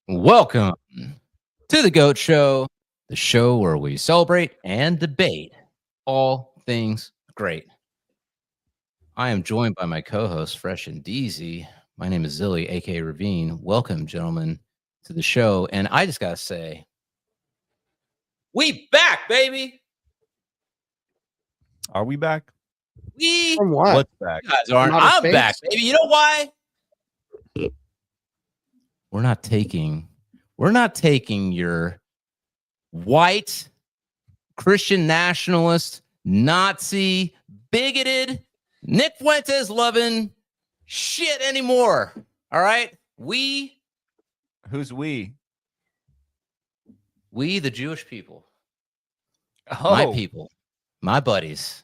Welcome to the GOAT Show, the show where we celebrate and debate all things great. I am joined by my co-host, Fresh and Deezy. My name is Zilly, aka Ravine. Welcome, gentlemen, to the show. And I just gotta say, we back, baby. Are we back? We From what? What's back? you guys aren't. I'm back, baby. You know why? We're not taking your white Christian nationalist, Nazi, bigoted, Nick Fuentes loving shit anymore. All right? Who's we? We, the Jewish people. Oh, My people. My buddies.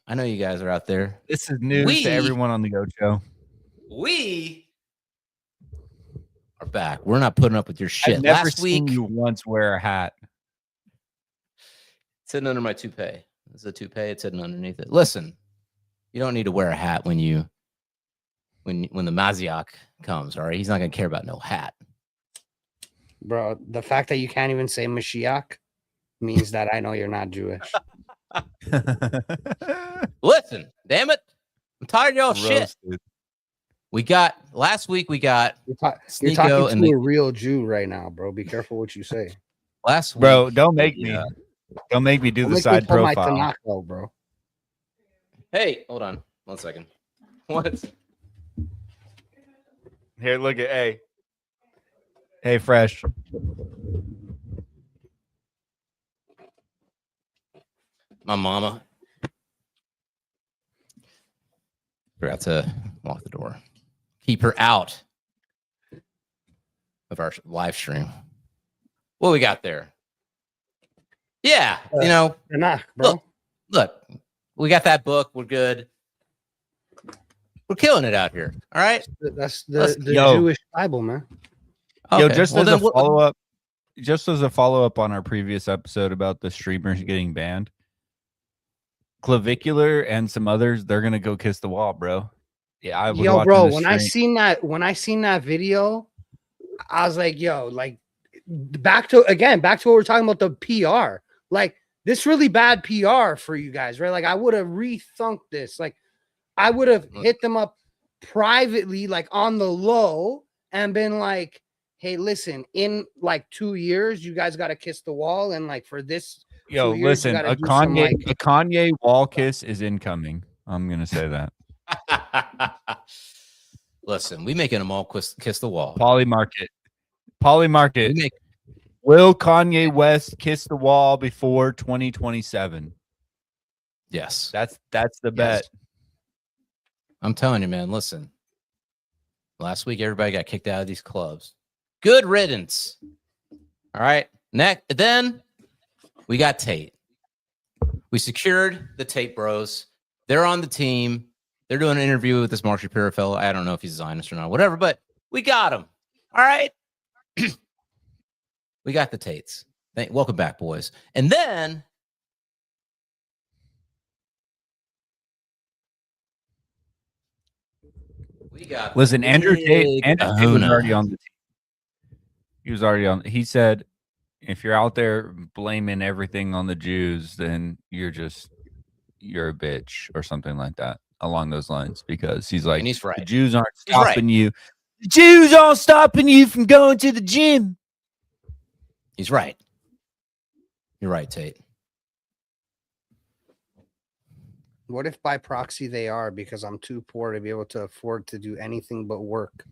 I know you guys are out there. this is news to everyone on the Go Show. We are back. We're not putting up with your shit. I've never Last seen week, you once wear a hat. sitting under my toupee. It's a toupee. It's sitting underneath it. Listen, you don't need to wear a hat when the Maziach comes. All right, he's not gonna care about no hat. Bro, the fact that you can't even say Mashiach means that I know you're not Jewish. Listen, damn it, I'm tired of y'all shit. Roasted. Last week. We got You're Sneeko talking and to a real Jew right now, bro. Be careful what you say. last week. Bro, don't make me. Yeah. Don't make me do Don't the make me side pull my profile. Tanakh out, bro. Hey, hold on, 1 second. What? Here, look at Hey, Fresh. My mama forgot to lock the door. Keep her out of our live stream. What we got there? Yeah, Tanakh, bro. look, we got that book. We're good. We're killing it out here. All right. That's the Yo. Jewish Bible, man. Yo, Okay, just well, as a then what- follow-up, on our previous episode about the streamers getting banned, Clavicular and some others, they're gonna go kiss the wall, bro. Yeah, I was Yo, watching bro, the when I stream. seen that video, I was like, yo, like back to what we're talking about, the PR. Like, this really bad PR for you guys, right? Like, I would have rethunked this. Like, I would have hit them up privately, like on the low, and been like, hey, listen, in like 2 years, you guys got to kiss the wall. And like for this, Yo, 2 years, you listen, gotta a do some, Kanye wall kiss is incoming. I'm gonna say that. Listen, we making them all kiss the wall. Polymarket. We make Will Kanye West kiss the wall before 2027? yes. That's the bet. I'm telling you, man. Listen, last week everybody got kicked out of these clubs. Good riddance. All right. Then we got Tate. We secured the Tate Bros. They're on the team. They're doing an interview with this Mark Shapiro fellow. I don't know if he's a Zionist or not, whatever, but we got him. All right. We got the Tates. Welcome back, boys. And then we got Listen, Andrew Tate was Kahuna. already on the team. He was already on. He said, if you're out there blaming everything on the Jews, then you're a bitch or something like that along those lines, because he's like, And he's right. the Jews aren't He's right. stopping you. The Jews aren't stopping you from going to the gym. He's right. You're right, Tate. What if by proxy they are, because I'm too poor to be able to afford to do anything but work?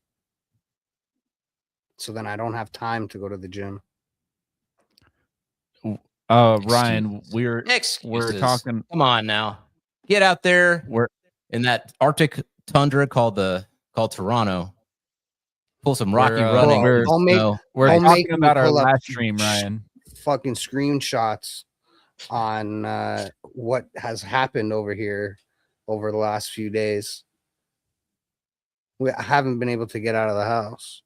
So then I don't have time to go to the gym. Ryan, we're Excuses. talking. Come on now. Get out there. We're In that Arctic tundra called Toronto. Pull some Rocky We're, running. we're- Don't make- snow. we're Don't make talking me about our pull up last stream, Ryan. Fucking screenshots on what has happened over here over the last few days. I haven't been able to get out of the house.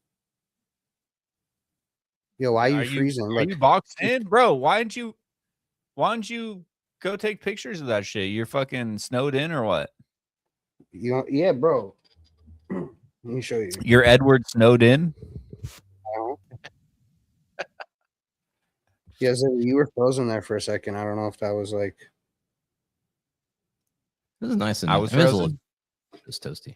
Yo, why are you freezing? Are you boxed in, bro? Why don't you go take pictures of that shit? You're fucking snowed in or what? Yeah, bro. Let me show you. You're Edward Snowden. Yes, you were frozen there for a second. I don't know if that was like. This is nice and I neat. was I mean, frozen. it's toasty.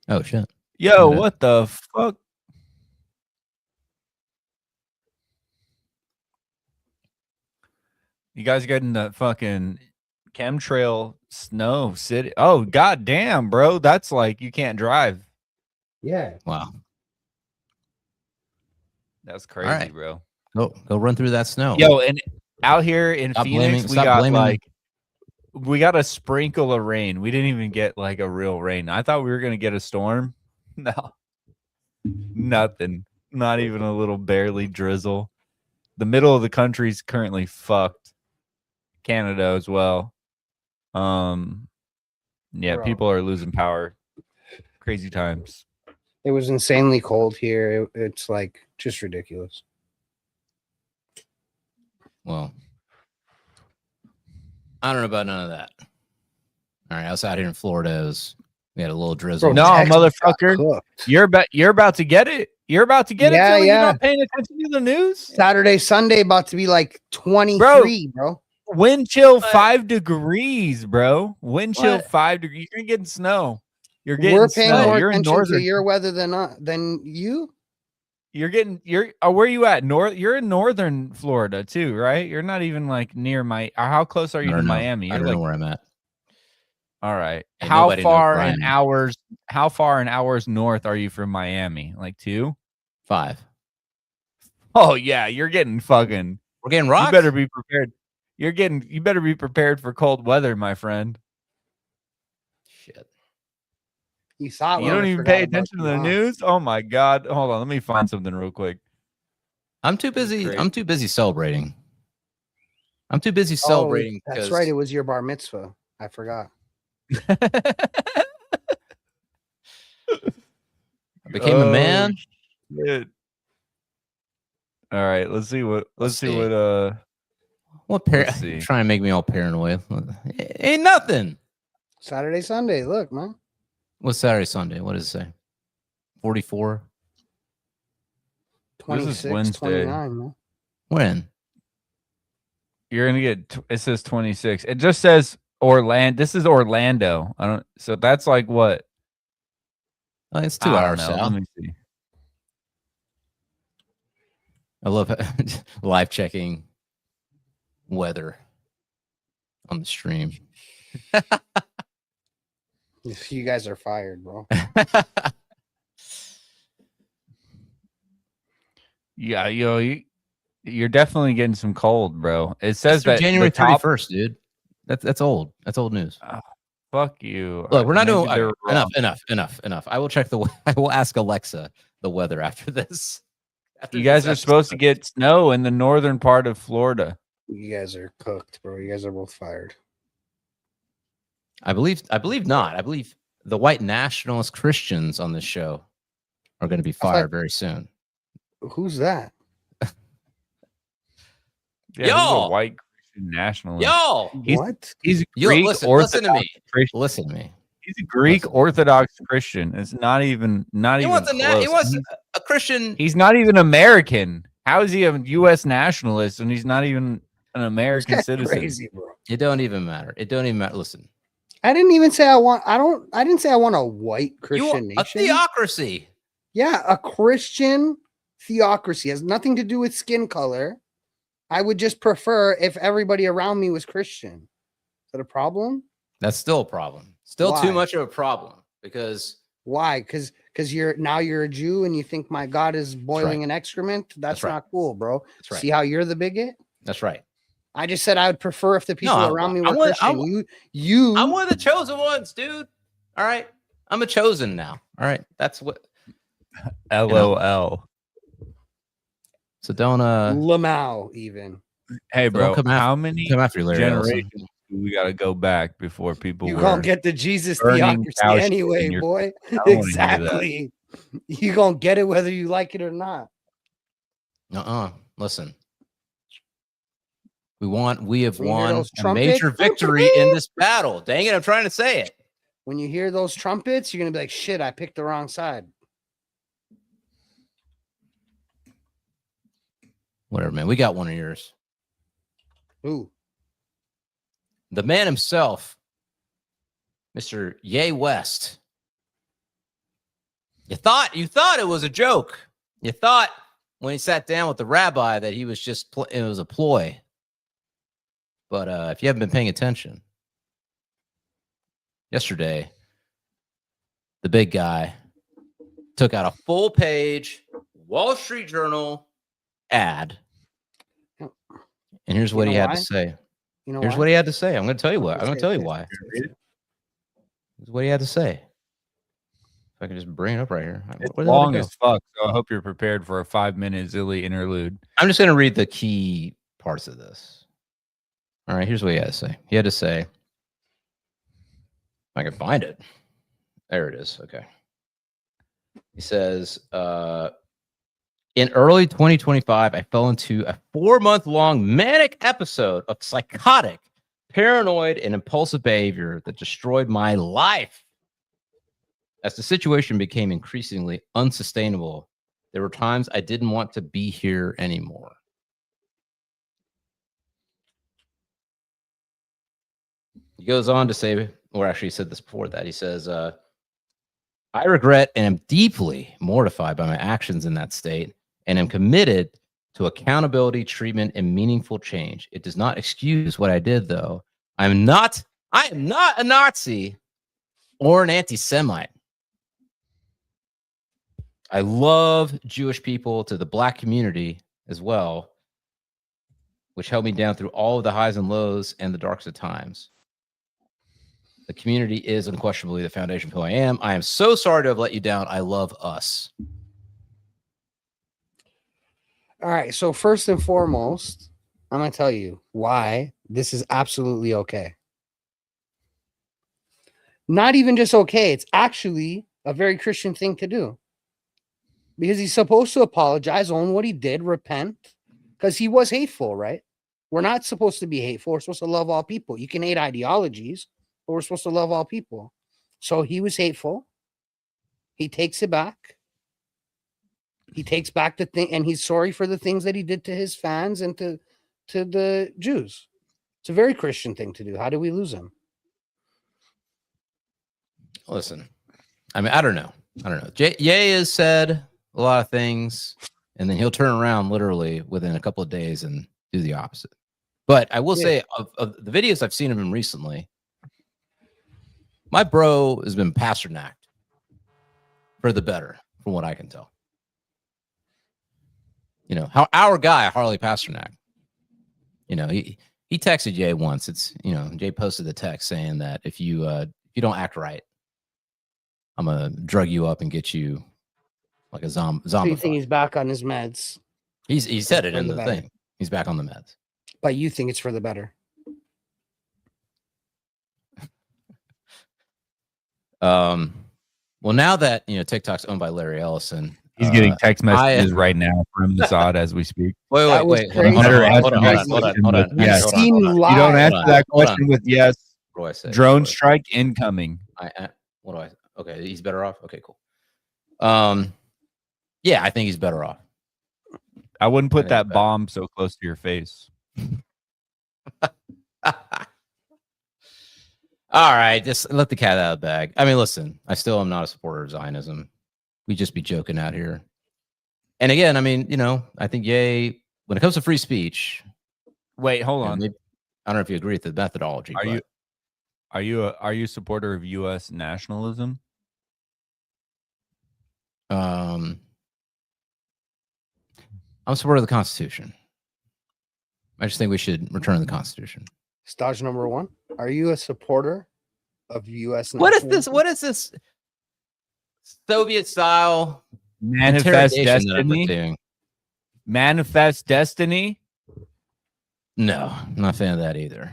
Oh shit! Yo, Yeah. what the fuck? You guys getting the fucking chemtrail snow city? Oh, goddamn, bro. That's like you can't drive. Yeah. Wow. That's crazy, right. bro. Go run through that snow. Yo, and out here in Phoenix, we got a sprinkle of rain. We didn't even get like a real rain. I thought we were gonna get a storm. No, nothing. Not even a little barely drizzle. The middle of the country's currently fucked. Canada as well. Yeah, Bro. people are losing power. Crazy times. It was insanely cold here. It's like just ridiculous. Well, I don't know about none of that. All right, I was out here in Florida. We had a little drizzle. Bro, No, Texas motherfucker. got cooked. You're about to get it. You're about to get it. Yeah, Philly? yeah. You're not paying attention to the news. Saturday, Sunday, about to be like 23, bro. Wind chill 5 degrees, bro. Wind chill What? 5 degrees. You're getting snow. You're getting We're paying snow. more You're in attention to northern. your weather than you. Where are you at? You're in northern Florida too, right? You're not even like near how close are you to Miami? I You're don't like, know where I'm at. all right. And How nobody knows far where I in am. hours north are you from Miami? Like 2? 5. Oh yeah, you're getting fucking. We're getting rocked. You better be prepared. You better be prepared for cold weather, my friend. Shit. You thought You don't even pay attention to the news? Oh my god. Hold on, let me find something real quick. I'm too busy. Great. I'm too busy celebrating. Celebrating. That's right. It was your bar mitzvah. I forgot. I became a man. Shit. All right, let's see what Let's see. let's see. Trying to make me all paranoid. Ain't nothing. Saturday, Sunday. Look, man. What's Saturday, Sunday? What does it say? 44. 26, Wednesday. 29, man. When? You're gonna get it says 26. It just says Orlando. This is Orlando. So that's like what? Oh, it's 2 hours Let south. me see. I love live checking weather on the stream. You guys are fired, bro. Yeah, you're definitely getting some cold, bro. It says that January the top, 31st, dude. That's old. That's old news. fuck you. Look, we're not Maybe doing they're wrong. enough. I will ask Alexa the weather after this. You guys are supposed to get snow in the northern part of Florida. You guys are cooked, bro. You guys are both fired. I believe not. I believe the white nationalist Christians on this show are going to be fired very soon. Who's that? Yeah, Yo! he's a white Christian nationalist. Yo, He's a yo, Greek listen to me. Christian. Listen to me. He's a Greek Orthodox Christian. It's not even He close. was a Christian. He's not even American. How is he a U.S. nationalist and he's not even an American citizen? Crazy, bro. It don't even matter. Listen, I didn't even say I want. I didn't say I want a white Christian a nation. theocracy. Yeah, a Christian theocracy has nothing to do with skin color. I would just prefer if everybody around me was Christian. Is that a problem? That's still a problem. Still Why? too much of a problem because Why? Because you're a Jew and you think my God is boiling in excrement. That's right. not cool, bro. That's right. See how you're the bigot? That's right. I just said I would prefer if the people around me were Christian. I'm one of the chosen ones, dude. All right. I'm a chosen now. All right. That's what. LOL. So don't Lamau even. Hey, bro. How many come after you, Larry generations do we got to go back before people? You gonna get the Jesus burning theocracy anyway, boy. Exactly. You gonna get it whether you like it or not. Listen. We have When you hear won those a major trumpets, victory in this battle. Dang it, I'm trying to say it. when you hear those trumpets, you're gonna be like, shit, I picked the wrong side. Whatever, man. We got one of yours. Ooh. The man himself, Mr. Ye West. You thought it was a joke. You thought when he sat down with the rabbi that he was just it was a ploy. But if you haven't been paying attention, yesterday, the big guy took out a full page Wall Street Journal ad. And here's what he had to say. Here's what he had to say. I'm going to tell you what. I'm going to tell you why. Here's what he had to say. If I can just bring it up right here. It's long as fuck, so I hope you're prepared for a 5-minute Zilly interlude. I'm just going to read the key parts of this. All right, here's what he had to say. He had to say, if I can find it. There it is. Okay. He says, in early 2025, I fell into a 4-month-long manic episode of psychotic, paranoid, and impulsive behavior that destroyed my life. As the situation became increasingly unsustainable, there were times I didn't want to be here anymore. He goes on to say, or actually he said this before that. He says, I regret and am deeply mortified by my actions in that state and am committed to accountability, treatment, and meaningful change. It does not excuse what I did, though. I am not a Nazi or an anti-Semite. I love Jewish people, to the Black community as well, which held me down through all of the highs and lows and the darkest of times. The community is unquestionably the foundation of who I am. I am so sorry to have let you down. I love us. All right. So first and foremost, I'm going to tell you why this is absolutely okay. Not even just okay. It's actually a very Christian thing to do. Because he's supposed to apologize, own what he did, repent, because he was hateful, right? We're not supposed to be hateful. We're supposed to love all people. You can hate ideologies, but we're supposed to love all people. So he was hateful. He takes it back. He takes back the thing, and he's sorry for the things that he did to his fans and to the Jews. It's a very Christian thing to do. How do we lose him? Listen, I mean, I don't know. Ye has said a lot of things, and then he'll turn around literally within a couple of days and do the opposite. But I will say, of the videos I've seen of him recently, my bro has been pasternacked for the better, from what I can tell. You know, how our guy, Harley Pasternak, you know, he texted Jay once. It's, you know, Jay posted the text saying that if you don't act right, I'm going to drug you up and get you like a zombie. So you think he's back on his meds? He said it in the thing. He's back on the meds. But you think it's for the better? Well, now that, you know, TikTok's owned by Larry Ellison, he's getting text messages right now from Mossad as we speak. Wait. Hold on. Yes. You don't answer that question with yes. What do I say? Drone strike incoming. What do I? Okay, he's better off. Okay, cool. Yeah, I think he's better off. I wouldn't put that bomb so close to your face. All right, just let the cat out of the bag. I mean, listen, I still am not a supporter of Zionism. We just be joking out here. And again, I mean, you know, I think when it comes to free speech. Wait, hold on. I don't know if you agree with the methodology. Are you a supporter of U.S. nationalism? I'm a supporter of the Constitution. I just think we should return to the Constitution. Stage number 1. Are you a supporter of U.S. What is this? What is this Soviet style manifest destiny? Manifest destiny? No, I'm not a fan of that either.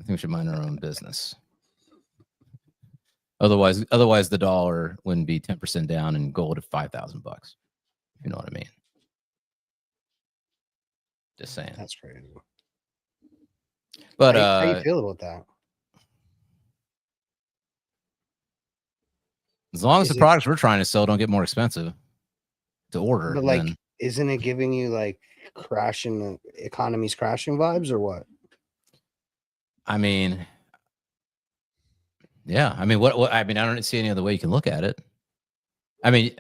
I think we should mind our own business. Otherwise, the dollar wouldn't be 10% down and gold at $5,000. If you know what I mean. Just saying. That's crazy. But how you feel about that? as long as Is the it- products we're trying to sell don't get more expensive to order, But like, then isn't it giving you like crashing economy's crashing vibes or what? I mean, yeah. I mean, what? I mean, I don't see any other way you can look at it. I mean,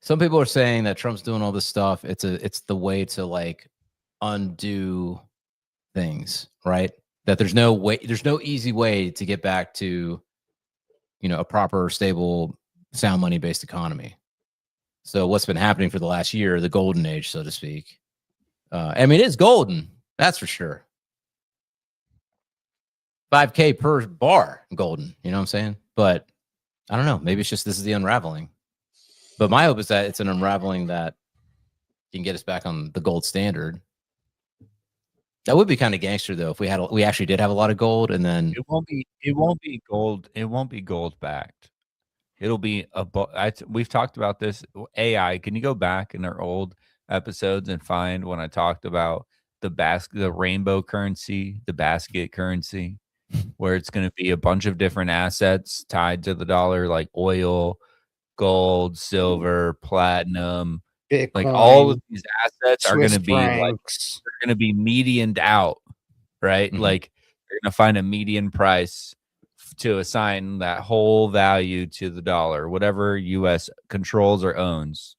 some people are saying that Trump's doing all this stuff. It's the way to like undo things, right? That there's no easy way to get back to, a proper, stable, sound money based economy. So what's been happening for the last year, the golden age, so to speak. I mean, it's golden, that's for sure. 5K per bar, golden. You know what I'm saying? But I don't know. Maybe it's just this is the unraveling. But my hope is that it's an unraveling that can get us back on the gold standard. That would be kind of gangster, though, if we actually did have a lot of gold, and then It won't be gold. It won't be gold backed. It'll be we've talked about this. AI. Can you go back in our old episodes and find when I talked about the rainbow currency, the basket currency, where it's going to be a bunch of different assets tied to the dollar, like oil, gold, silver, platinum, Bitcoin, like all of these assets are going Swiss to be like francs. they're going to be medianed out, right? Mhm. Like you're going to find a median price to assign that whole value to the dollar, whatever US controls or owns.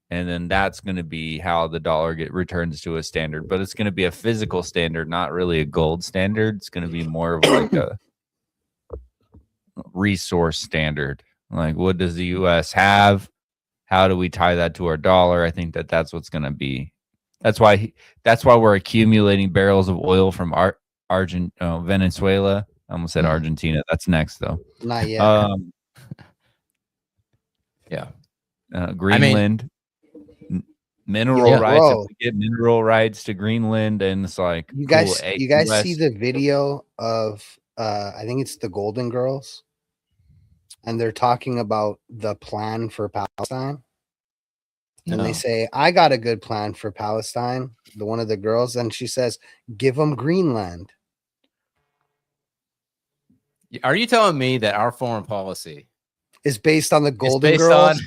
And then that's going to be how the dollar returns to a standard, but it's going to be a physical standard, not really a gold standard. It's going to be more of like a resource standard. Like, what does the US have? How do we tie that to our dollar? I think that's what's going to be. That's why we're accumulating barrels of oil from Venezuela. I almost said Argentina. That's next, though. Not yet. Yeah. Greenland. Mineral rights. If we get mineral rights to Greenland, and it's like you guys see the video of I think it's the Golden Girls, and they're talking about the plan for Palestine. And they say, I got a good plan for Palestine, one of the girls, and she says, give them Greenland. Are you telling me that our foreign policy is based on the Golden Girls?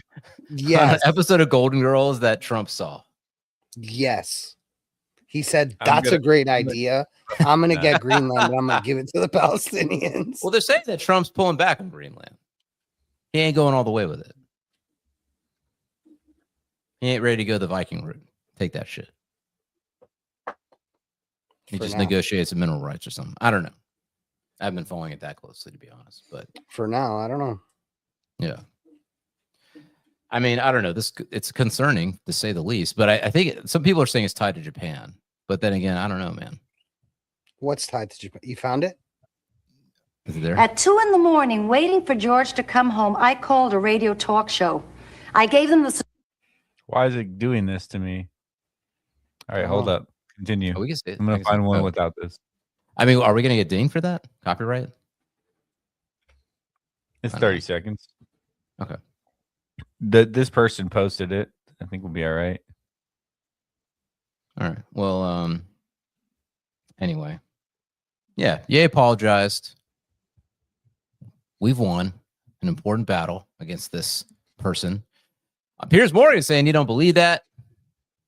Yes. On an episode of Golden Girls that Trump saw. Yes. He said, that's a great idea. I'm going to get Greenland, and I'm going to give it to the Palestinians. Well, they're saying that Trump's pulling back on Greenland. He ain't going all the way with it. He ain't ready to go the Viking route. Take that shit. He just negotiates the mineral rights or something. I don't know. I haven't been following it that closely, to be honest. But for now, I don't know. Yeah. I mean, I don't know. It's concerning, to say the least. But I think some people are saying it's tied to Japan. But then again, I don't know, man. What's tied to Japan? You found it? Is it there? At 2 a.m, waiting for George to come home, I called a radio talk show. I gave them the... Why is it doing this to me? All right, hold up. Continue. Oh, we can see it. I'm going to find one without this. I mean, are we going to get dinged for that? Copyright? It's 30 seconds. Okay. This person posted it. I think we'll be all right. All right. Well, anyway. Yeah. Ye apologized. We've won an important battle against this person. Piers Morgan saying you don't believe that.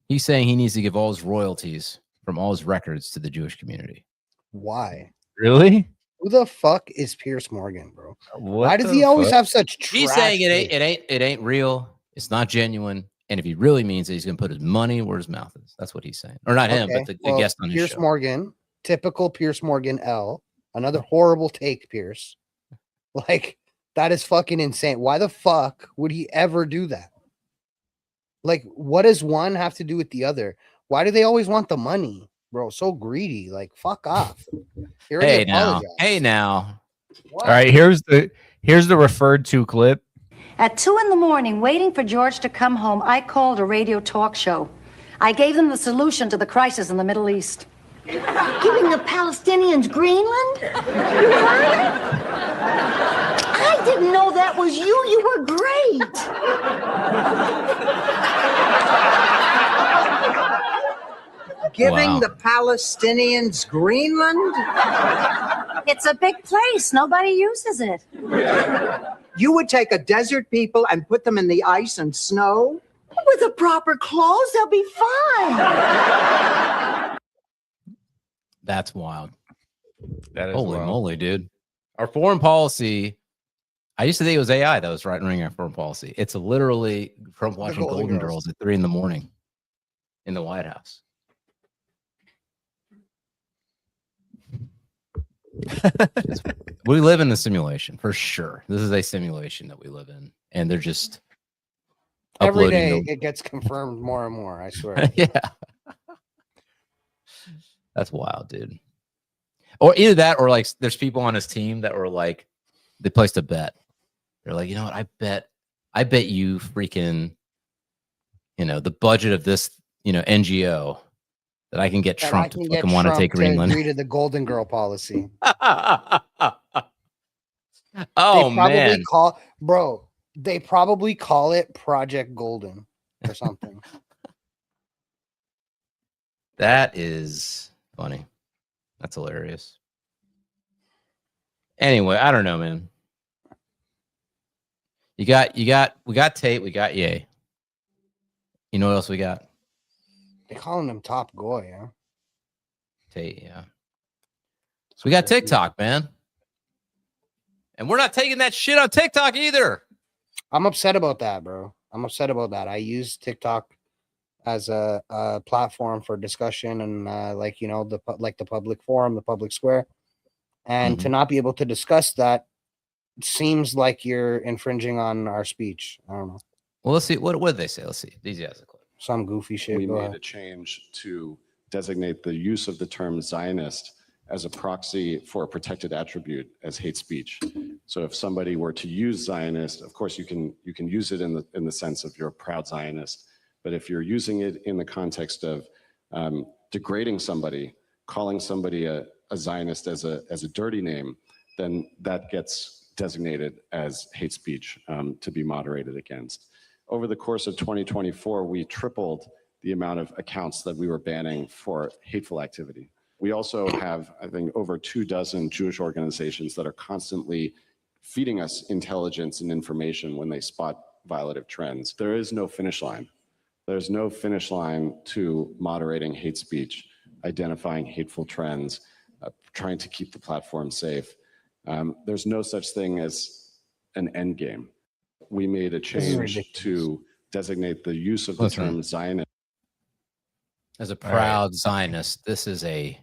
He's saying he needs to give all his royalties from all his records to the Jewish community. Why? Really? Who the fuck is Piers Morgan, bro? Why does he always have such trash? He's saying it ain't real. It's not genuine. And if he really means it, he's going to put his money where his mouth is. That's what he's saying. Or not him, but the guest on his Piers show. Morgan, typical Piers Morgan L. Another horrible take, Piers. Like, that is fucking insane. Why the fuck would he ever do that? Like, what does one have to do with the other? Why do they always want the money, bro? So greedy. Like, fuck off. Hey now. What? All right, here's the referred to clip. At 2 a.m, waiting for George to come home, I called a radio talk show. I gave them the solution to the crisis in the Middle East. Giving the Palestinians Greenland? I didn't know that was you. You were great. giving Wow. the Palestinians Greenland? It's a big place. Nobody uses it. You would take a desert people and put them in the ice and snow? With the proper clothes, they'll be fine. That's wild. That is Holy wild. moly, dude. Our foreign policy, I used to think it was AI that was running our foreign policy. It's literally from watching Golden Golden Girls. Girls at 3 a.m. in the White House. We live in a simulation for sure. This is a simulation that we live in, and they're just Every uploading day it gets confirmed more and more. I swear. yeah, that's wild, dude. Or either that, or like there's people on his team that were like, they placed a bet. They're like, you know what? I bet you freaking, the budget of this, NGO that I can get And Trump I to can get fucking want to Trump take Greenland. agree to the Golden Girl policy. Oh they probably man, they probably call it Project Golden or something. that is funny. That's hilarious. Anyway, I don't know, man. We got Tate, we got Ye. You know what else we got? They calling him Top Goy, huh? Tate, yeah. So we got TikTok, man. And we're not taking that shit on TikTok either. I'm upset about that, bro. I'm upset about that. I use TikTok as a platform for discussion and the public forum, the public square. And to not be able to discuss that seems like you're infringing on our speech. I don't know. Well, let's see. What did they say? Let's see. Deezy has a clip. Some goofy shit. We Go made ahead. a change to designate the use of the term Zionist as a proxy for a protected attribute as hate speech. So if somebody were to use Zionist, of course you can use it in the sense of you're a proud Zionist. But if you're using it in the context of degrading somebody, calling somebody a Zionist as a dirty name, then that gets designated as hate speech to be moderated against. Over the course of 2024, we tripled the amount of accounts that we were banning for hateful activity. We also have, I think, over 24 Jewish organizations that are constantly feeding us intelligence and information when they spot violative trends. There is no finish line. There's no finish line to moderating hate speech, identifying hateful trends, trying to keep the platform safe. There's no such thing as an end game. We made a change to designate the use of the term Zionist. As a proud Zionist, this is a...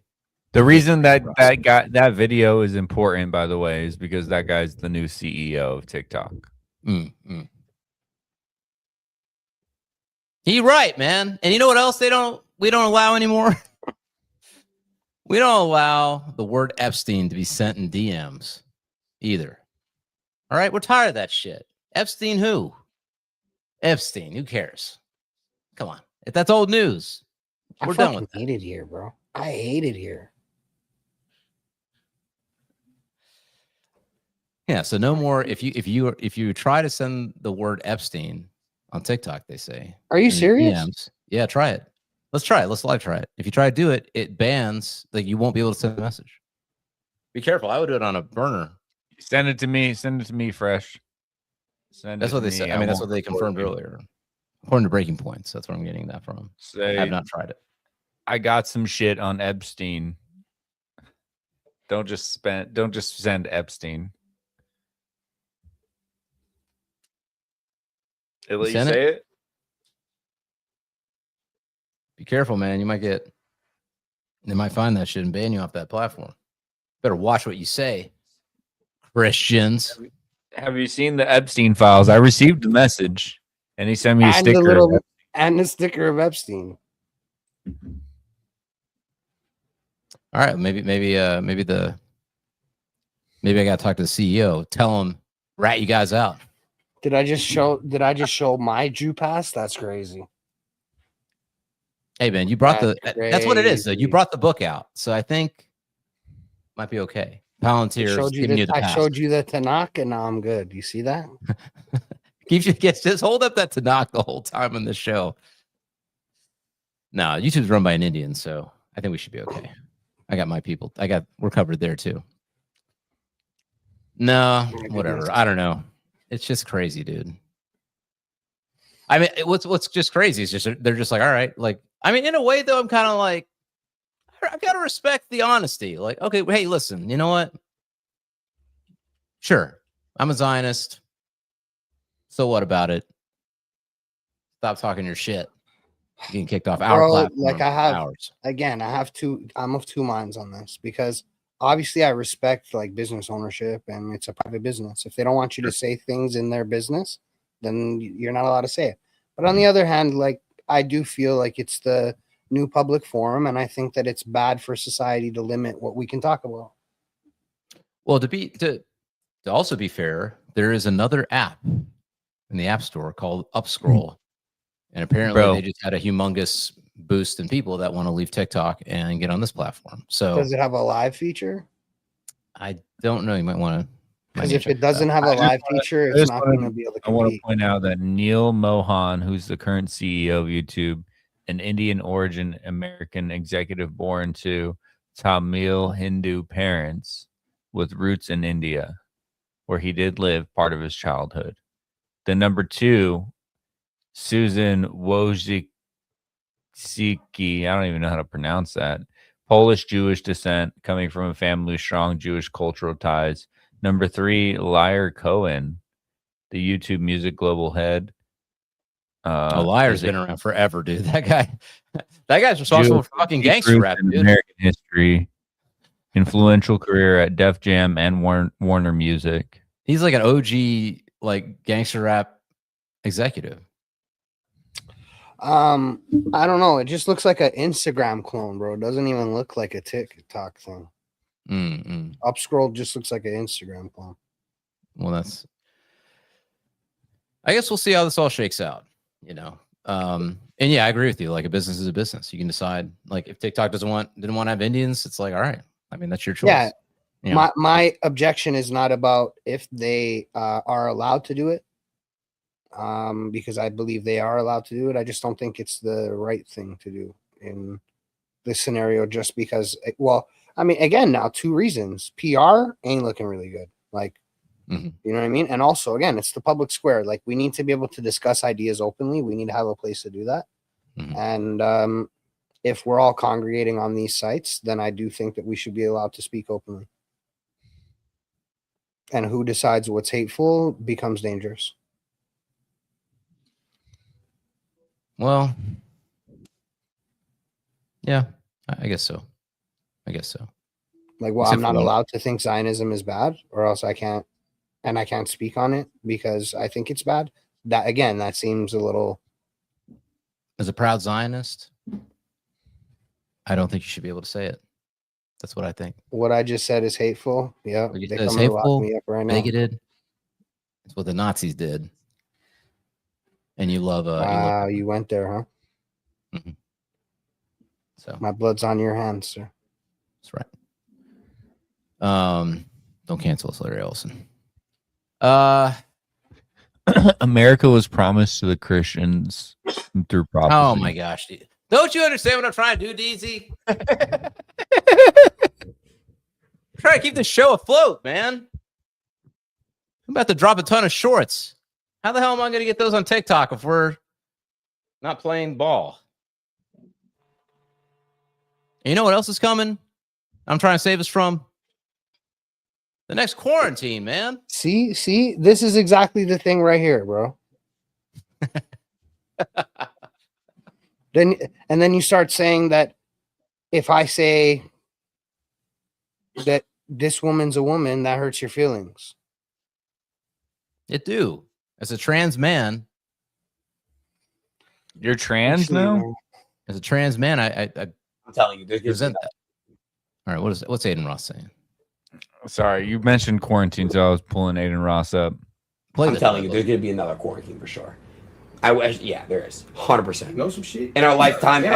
The reason that video is important, by the way, is because that guy's the new CEO of TikTok. He right, man. And you know what else we don't allow anymore? We don't allow the word Epstein to be sent in DMs either. All right, we're tired of that shit. Epstein who? Epstein, who cares? Come on. If that's old news, we're done with that. I hate it here, bro. I hate it here. Yeah, so no more. If you try to send the word Epstein on TikTok, they say. Are you serious? DMs, yeah, try it. Let's try it. Let's live try it. If you try to do it, it bans. Like you won't be able to send a message. Be careful. I would do it on a burner. Send it to me. Send it to me fresh. That's what they said. I mean, that's what they confirmed earlier. According to Breaking Points, that's where I'm getting that from. I have not tried it. I got some shit on Epstein. Don't just send Epstein. They let you say it? Be careful, man. They might find that shit and ban you off that platform. Better watch what you say, Christians. Have you seen the Epstein files? I received a message, and he sent me a sticker. The sticker of Epstein. All right, maybe I gotta talk to the CEO. Tell him, rat you guys out. Did I just show my Jew pass? That's crazy. Hey man, you brought that's what it is. So you brought the book out. So I think might be okay. Palantir's giving you the pass. I showed you the Tanakh and now I'm good. You see that? Just hold up that Tanakh the whole time on the show. No, YouTube's run by an Indian, so I think we should be okay. I got my people. We're covered there too. No, whatever. I don't know. It's just crazy, dude. I mean, what's just crazy is just they're just like, all right, like, I mean, in a way though, I'm kind of like, I've got to respect the honesty. Like, okay, hey, listen, you know what? Sure, I'm a Zionist. So what about it? Stop talking your shit. Getting kicked off our platform. Like I have hours. Again, I'm of two minds on this because obviously I respect like business ownership and it's a private business. If they don't want you to say things in their business, then you're not allowed to say it. But on the other hand, like I do feel like it's the new public forum, and I think that it's bad for society to limit what we can talk about. Well, to also be fair, there is another app in the App Store called Upscroll. And apparently they just had a humongous boost in people that want to leave TikTok and get on this platform. So does it have a live feature? I don't know. You might want to. Because if it doesn't have a live feature, it's not going to be able to compete. I want to point out that Neil Mohan, who's the current CEO of YouTube, an Indian origin American executive born to Tamil Hindu parents with roots in India, where he did live part of his childhood. Then number 2, Susan Wojcicki, I don't even know how to pronounce that. Polish Jewish descent, coming from a family with strong Jewish cultural ties. Number 3, Liar Cohen, the YouTube music global head. Liar's been around forever, dude. That guy's responsible for fucking gangster rap, dude. American history, influential career at Def Jam and Warner Music. He's like an OG, like gangster rap executive. I don't know. It just looks like an Instagram clone, bro. It doesn't even look like a TikTok thing. Upscroll just looks like an Instagram clone. Well, I guess we'll see how this all shakes out, you know. And yeah, I agree with you. Like a business is a business. You can decide. Like if TikTok didn't want to have Indians, it's like, all right. I mean, that's your choice. Yeah. You know? My objection is not about if they are allowed to do it. Because I believe they are allowed to do it. I just don't think it's the right thing to do in this scenario, just because, well, I mean, again, now 2 reasons. PR ain't looking really good. Like, you know what I mean? And also, again, it's the public square. Like, we need to be able to discuss ideas openly. We need to have a place to do that. And if we're all congregating on these sites, then I do think that we should be allowed to speak openly. And who decides what's hateful becomes dangerous. Well, yeah, I guess so. Like, well, I'm not allowed to think Zionism is bad, or else I can't speak on it because I think it's bad. That seems a little. As a proud Zionist, I don't think you should be able to say it. That's what I think. What I just said is hateful. Yeah, they come and lock me up right now. Bigoted. It's what the Nazis did. And you love you went there, huh? So my blood's on your hands, sir. That's right. Don't cancel us, Larry Ellison. America was promised to the Christians through prophecy. Oh my gosh, dude. Don't you understand what I'm trying to do, Deezy? Trying to keep the show afloat, man. I'm about to drop a ton of shorts. How the hell am I going to get those on TikTok if we're not playing ball? And you know what else is coming? I'm trying to save us from the next quarantine, man. See, this is exactly the thing right here, bro. Then you start saying that if I say that this woman's a woman, that hurts your feelings. It do. As a trans man. You're trans now? As a trans man, I'm telling you, there's present that. All right, what's Adin Ross saying? Sorry, you mentioned quarantine, so I was pulling Adin Ross up. I'm telling you, there's gonna be another quarantine for sure. I wish, yeah, there is 100%. Know some shit in our lifetime. In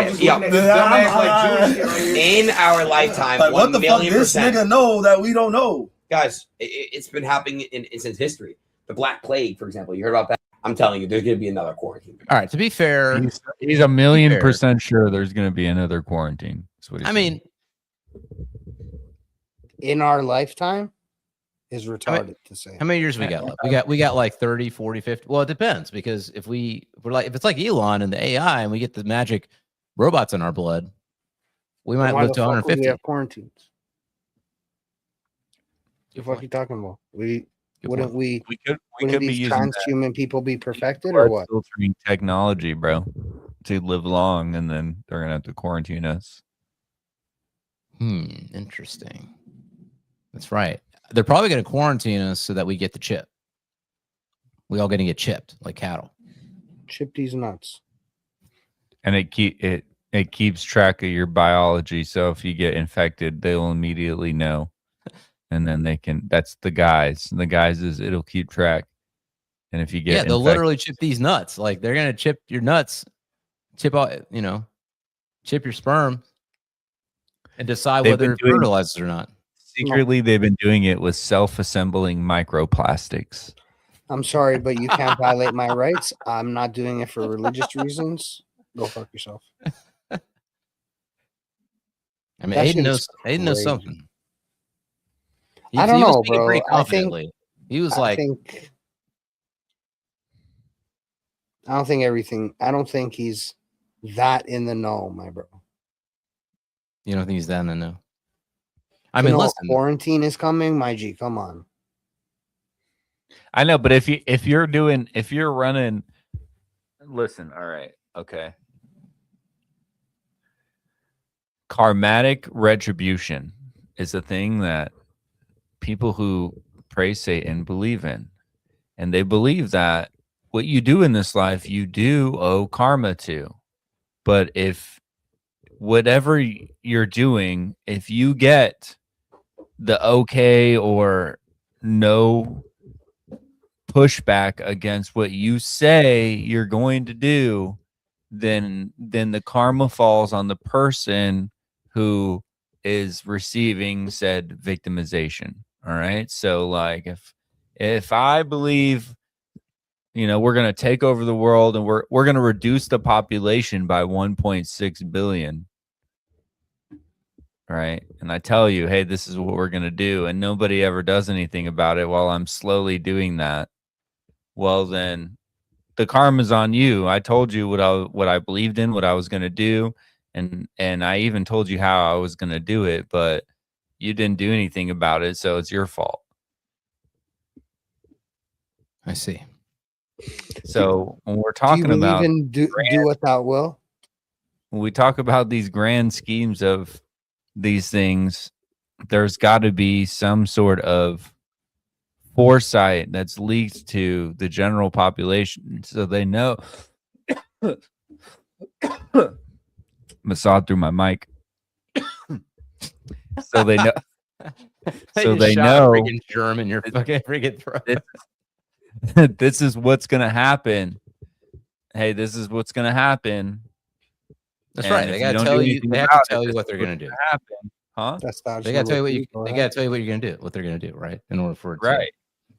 our lifetime, like, what the fuck? This nigga know that we don't know, guys. It's been happening since history. The Black Plague, for example, you heard about that? I'm telling you, there's going to be another quarantine. All right. To be fair, he's a million% sure there's going to be another quarantine. That's what he's saying. In our lifetime is retarded to say. How many years we got left? We got like 30, 40, 50. Well, it depends, because if it's like Elon and the AI and we get the magic robots in our blood, we might live to 150. We have quarantines. What the fuck are you talking about? Wouldn't these transhuman people be perfected or what? Filtering technology, bro, to live long, and then they're gonna have to quarantine us. Interesting. That's right. They're probably gonna quarantine us so that we get the chip. We all gonna get chipped like cattle. Chip these nuts. And it keeps track of your biology. So if you get infected, they'll immediately know. And then they can, that's the guise. The guise is it'll keep track. And if you get they'll literally chip these nuts. Like they're gonna chip your nuts, chip your sperm, and decide whether it fertilizes or not. Secretly, they've been doing it with self-assembling microplastics. I'm sorry, but you can't violate my rights. I'm not doing it for religious reasons. Go fuck yourself. I mean, Adin knows something. I don't know, bro. He was like, I don't think he's that in the know, my bro. You don't think he's that in the know? I mean, listen, quarantine is coming, my G. Come on. I know, but if you're running, listen. All right, okay. Karmatic retribution is a thing that people who praise Satan believe in, and they believe that what you do in this life, you do owe karma to. But if whatever you're doing, if you get the okay or no pushback against what you say you're going to do, then the karma falls on the person who is receiving said victimization. All right. So like if I believe, we're going to take over the world and we're going to reduce the population by 1.6 billion. Right. And I tell you, hey, this is what we're going to do. And nobody ever does anything about it while I'm slowly doing that. Well, then the karma's on you. I told you what I believed in, what I was going to do. And I even told you how I was going to do it, but you didn't do anything about it. So it's your fault. I see. So when we're talking about do what thou will, when we talk about these grand schemes of these things, there's got to be some sort of foresight that's leaked to the general population so they know. Massage through my mic. So they know. So they know. Germ in your fucking friggin' throat. This is what's gonna happen. Hey, this is what's gonna happen. That's right. They gotta tell you. They have to tell you what they're gonna do. Happen, huh? They gotta tell you what you. They gotta tell you what you're gonna do. What they're gonna do, right? In order for it to. Right.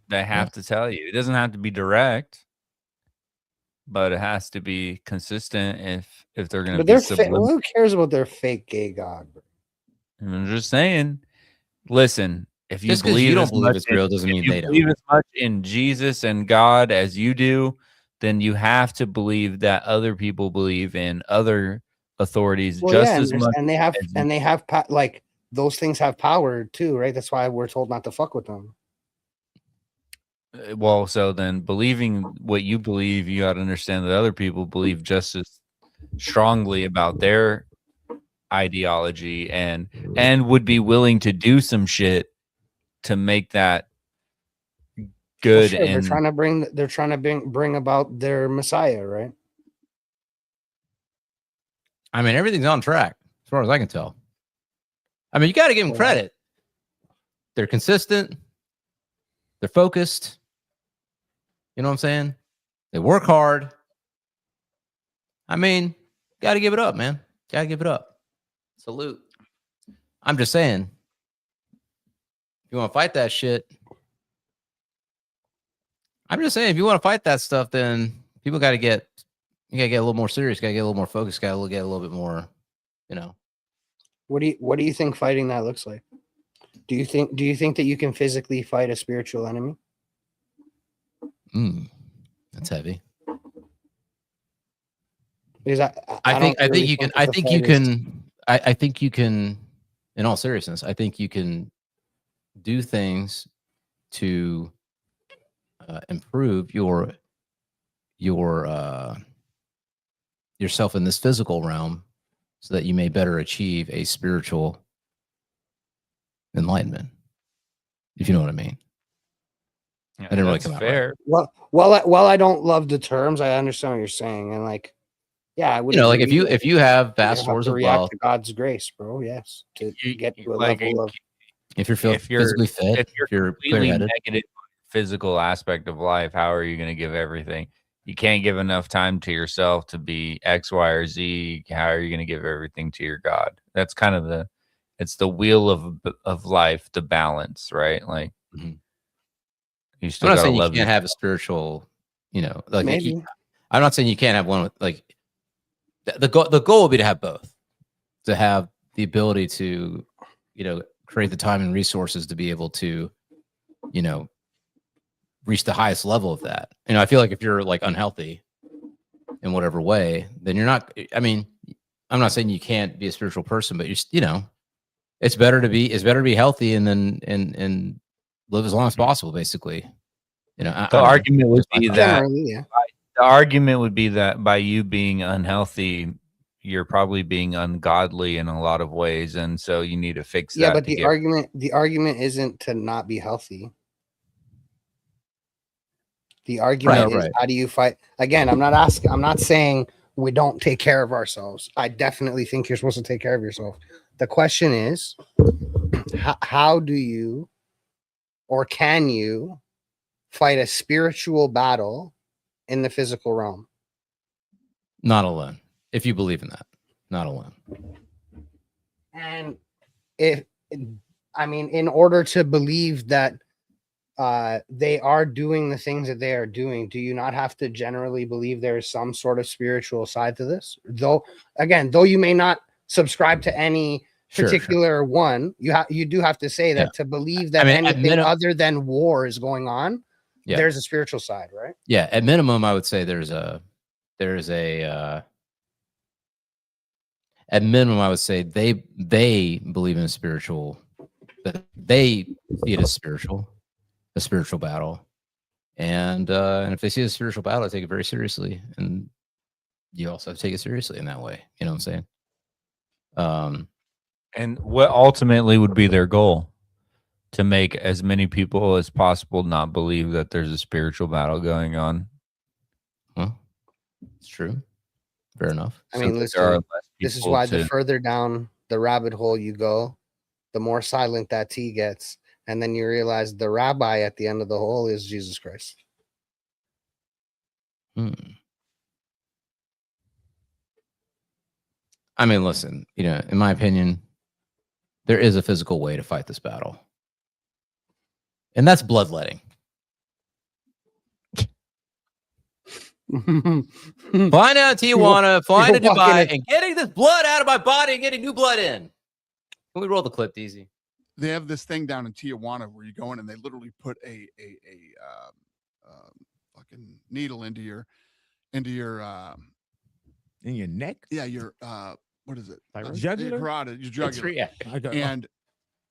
They have to tell you. It doesn't have to be direct, but it has to be consistent. If they're gonna. But they're who cares about their fake gay god? I'm just saying. Listen. If you believe you don't believe it's real, doesn't mean they don't. Believe as much in Jesus and God as you do, then you have to believe that other people believe in other authorities just as much. And they have like those things have power too, right? That's why we're told not to fuck with them. Well, so then believing what you believe, you got to understand that other people believe just as strongly about their ideology and would be willing to do some shit to make that good. Well, sure. They're trying to bring about their Messiah, right? I mean, everything's on track as far as I can tell. I mean, you got to give them credit. They're consistent. They're focused. You know what I'm saying? They work hard. I mean, got to give it up, man. Got to give it up. Salute. I'm just saying. You want to fight that shit? I'm just saying, if you want to fight that stuff, then people got to get, you got to get a little more serious, got to get a little more focused, got to get a little bit more, you know. What do you think fighting that looks like? Do you think that you can physically fight a spiritual enemy? That's heavy. Because I think you can. I think you can. In all seriousness, I think you can do things to improve yourself in this physical realm, so that you may better achieve a spiritual enlightenment. If you know what I mean. Yeah, I didn't really that's come out fair. right. Well, I don't love the terms. I understand what you're saying, and like, yeah, I would. You know, like if you have vast stores of react wealth, to God's grace, bro. Yes, to get to a like, level of. if you're physically fit, if you're completely negative physical aspect of life, how are you going to give everything? You can't give enough time to yourself to be X, Y, or Z. How are you going to give everything to your God? That's kind of it's the wheel of life, the balance, right? Like, you still I'm not got to saying you love can't have a spiritual, you know, like Maybe. I'm not saying you can't have one with, like, the goal would be to have both, to have the ability to, you know, create the time and resources to be able to, you know, reach the highest level of that. You know, I feel like if you're like unhealthy in whatever way, then you're not, I mean, I'm not saying you can't be a spiritual person, but you know, it's better to be healthy and then and live as long as possible, basically. You know, the argument would be that Generally, yeah. the argument would be that by you being unhealthy, you're probably being ungodly in a lot of ways, and so you need to fix that. Yeah, but the argument isn't to not be healthy. The argument is, how do you fight? Again, I'm not saying we don't take care of ourselves. I definitely think you're supposed to take care of yourself. The question is, how do you, or can you, fight a spiritual battle in the physical realm? Not alone. If you believe in that, not alone. And in order to believe that they are doing the things that they are doing, do you not have to generally believe there is some sort of spiritual side to this? Though you may not subscribe to any particular one, you do have to say that to believe that anything other than war is going on, there's a spiritual side, right? Yeah, at minimum, I would say at minimum, I would say they believe in spiritual, that they see it as a spiritual battle, and if they see a spiritual battle, they take it very seriously, and you also have to take it seriously in that way. You know what I'm saying? And what ultimately would be their goal? To make as many people as possible not believe that there's a spiritual battle going on. Well, it's true. Fair enough. I mean, listen, this is why the further down the rabbit hole you go, the more silent that tea gets. And then you realize the rabbi at the end of the hole is Jesus Christ. I mean, listen, you know, in my opinion, there is a physical way to fight this battle. And that's bloodletting. Flying out to Tijuana, flying to Dubai, and getting this blood out of my body and getting new blood in. Can we roll the clip, Deezy? They have this thing down in Tijuana where you go in and they literally put a fucking needle into your in your neck. Yeah, your what is it? Jugular? Carotid, your jugular. And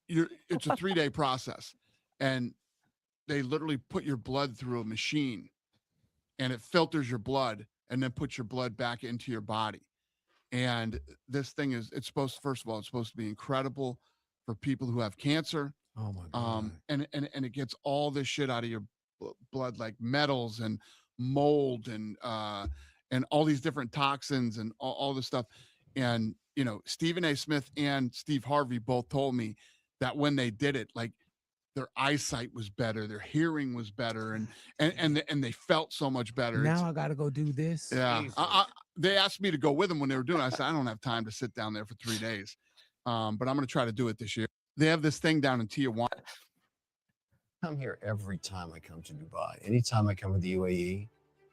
it's a 3-day process, and they literally put your blood through a machine, and it filters your blood, and then puts your blood back into your body. And this thing it's supposed to be incredible for people who have cancer. Oh my God. And it gets all this shit out of your blood, like metals and mold and all these different toxins and all this stuff. And you know, Stephen A. Smith and Steve Harvey both told me that when they did it, like, their eyesight was better, their hearing was better, and they felt so much better. Now I gotta go do this. Yeah, they asked me to go with them when they were doing it. I said I don't have time to sit down there for 3 days, but I'm going to try to do it this year. They have this thing down in Tijuana. come here every time I come to Dubai. Anytime I come to the UAE,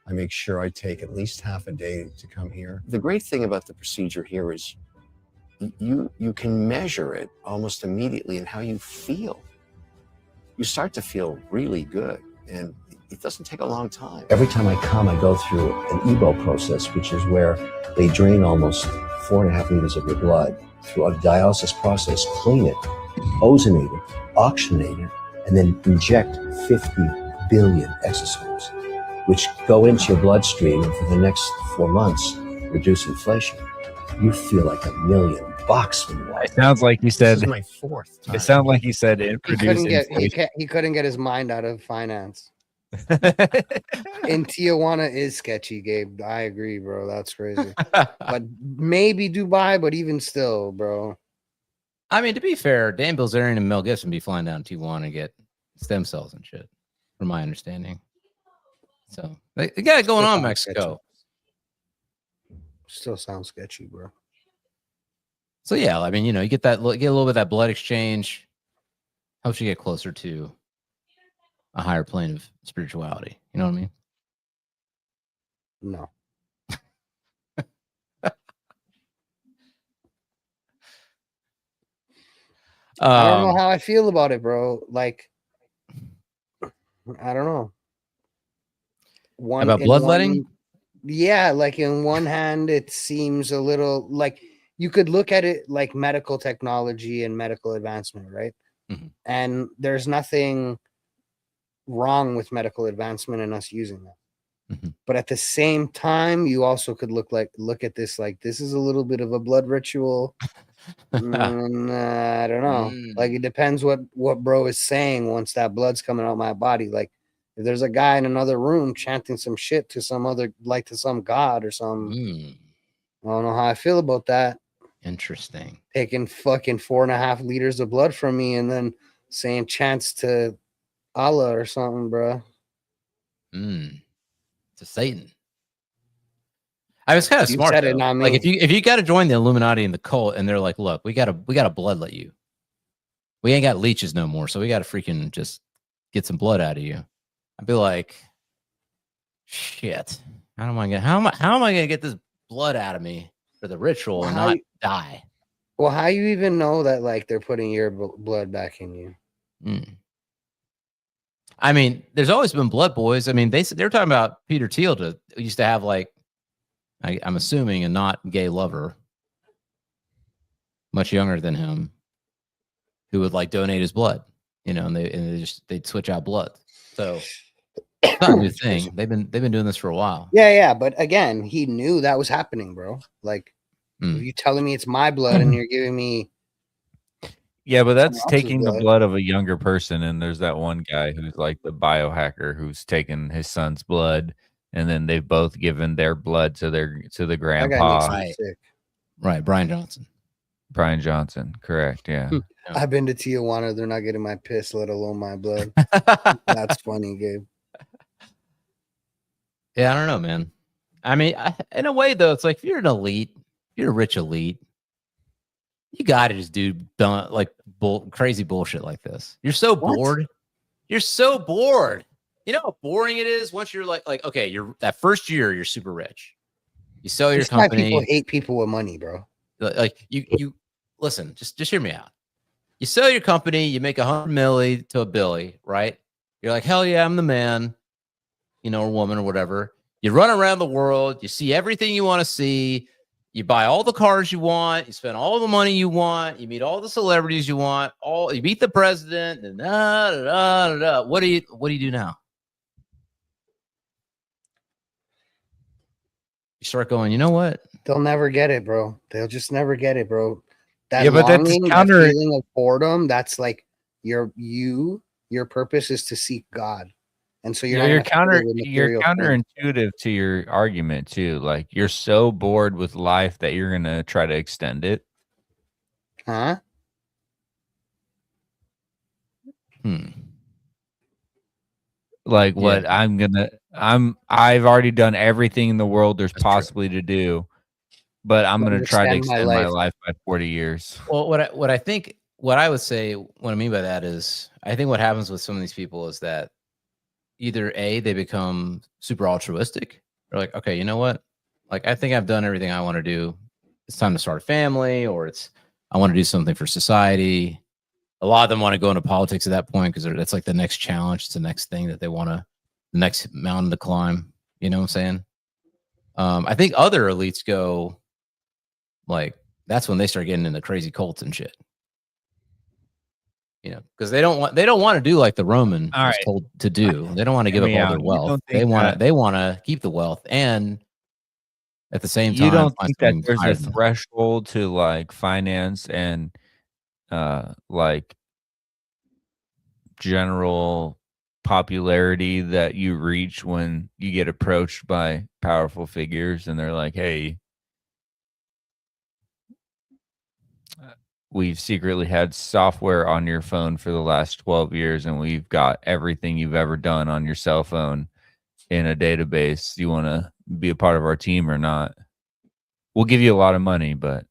I make sure I take at least half a day to come here. The great thing about the procedure here is you can measure it almost immediately in how you feel. You start to feel really good, and it doesn't take a long time. Every time I come, I go through an EBO process, which is where they drain almost 4.5 liters of your blood through a dialysis process, clean it, ozonate it, oxygenate it, and then inject 50 billion exosomes, which go into your bloodstream, and for the next 4 months, reduce inflation. You feel like $1 million when you walk. It sounds like you said. This is my 4th time. It sounds like he said it He couldn't get his mind out of finance. In Tijuana is sketchy, Gabe. I agree, bro. That's crazy. But maybe Dubai, but even still, bro. I mean, to be fair, Dan Bilzerian and Mel Gibson be flying down to Tijuana to get stem cells and shit, from my understanding. So they got it going on in Mexico. Still sounds sketchy, bro. So yeah, I mean, you know, you get a little bit of that blood exchange, helps you get closer to a higher plane of spirituality. You know what I mean? No. I don't know how I feel about it, bro. Like, I don't know. About bloodletting? Yeah, like in one hand, it seems a little like you could look at it like medical technology and medical advancement, right? Mm-hmm. And there's nothing wrong with medical advancement and us using that. Mm-hmm. But at the same time, you also could look at this like this is a little bit of a blood ritual. I don't know. Like it depends what bro is saying once that blood's coming out my body. Like if there's a guy in another room chanting some shit to some other, like to some god or some, I don't know how I feel about that. Interesting. Taking fucking 4.5 liters of blood from me and then saying chants to Allah or something, bro. To Satan. I was kind of smart. Said it, not me. Like if you got to join the Illuminati and the cult, and they're like, "Look, we gotta bloodlet you. We ain't got leeches no more, so we got to freaking just get some blood out of you." I'd be like, "Shit, how am I gonna get this blood out of me for the ritual and not die?" Well, how you even know that like they're putting your blood back in you? I mean, there's always been blood boys. I mean, they're talking about Peter Thiel used to have like, I'm assuming a not gay lover, much younger than him, who would like donate his blood, you know, and they'd switch out blood. So it's not a new thing. They've been doing this for a while. Yeah. But again, he knew that was happening, bro. Like, if you telling me it's my blood and you're giving me. Yeah, but that's taking the blood of a younger person, and there's that one guy who's like the biohacker who's taken his son's blood, and then they've both given their blood to the grandpa. Right, Brian Johnson. Correct. Yeah. I've been to Tijuana. They're not getting my piss, let alone my blood. That's funny, Gabe. Yeah, I don't know, man. I mean, in a way, though, it's like if you're an elite, if you're a rich elite, you got to just do like crazy bullshit like this. You're so bored. You're so bored. You know how boring it is once you're like okay, you're that first year you're super rich. You sell your company. People hate people with money, bro. Like you listen, just hear me out. You sell your company, you make 100 milli to a billy, right? You're like, hell yeah, I'm the man, you know, or woman or whatever. You run around the world, you see everything you want to see. You buy all the cars you want. You spend all the money you want. You meet all the celebrities you want. You meet the president. And What do you do now? You start going. You know what? They'll never get it, bro. They'll just never get it, bro. That but longing, that's counter. that feeling of boredom. That's like your purpose is to seek God. And so you're counterintuitive to your argument too. Like you're so bored with life that you're gonna try to extend it. Huh? Like what I've already done everything in the world there's possibly to do, but I'm gonna try to extend my life by 40 years. Well, what I think what I would say, what I mean by that is, I think what happens with some of these people is that either A, they become super altruistic, or like, okay, you know what? Like, I think I've done everything I want to do. It's time to start a family, or I want to do something for society. A lot of them want to go into politics at that point because that's like the next challenge. It's the next thing that they want to, the next mountain to climb. You know what I'm saying? I think other elites go like, that's when they start getting into crazy cults and shit. You know, because they don't want to do like the Roman was told to do. They don't want to give up all their wealth. They want to keep the wealth, and at the same time, you don't think that there's a threshold to like finance and like general popularity that you reach when you get approached by powerful figures and they're like, hey, we've secretly had software on your phone for the last 12 years and we've got everything you've ever done on your cell phone in a database. You want to be a part of our team or not? We'll give you a lot of money, but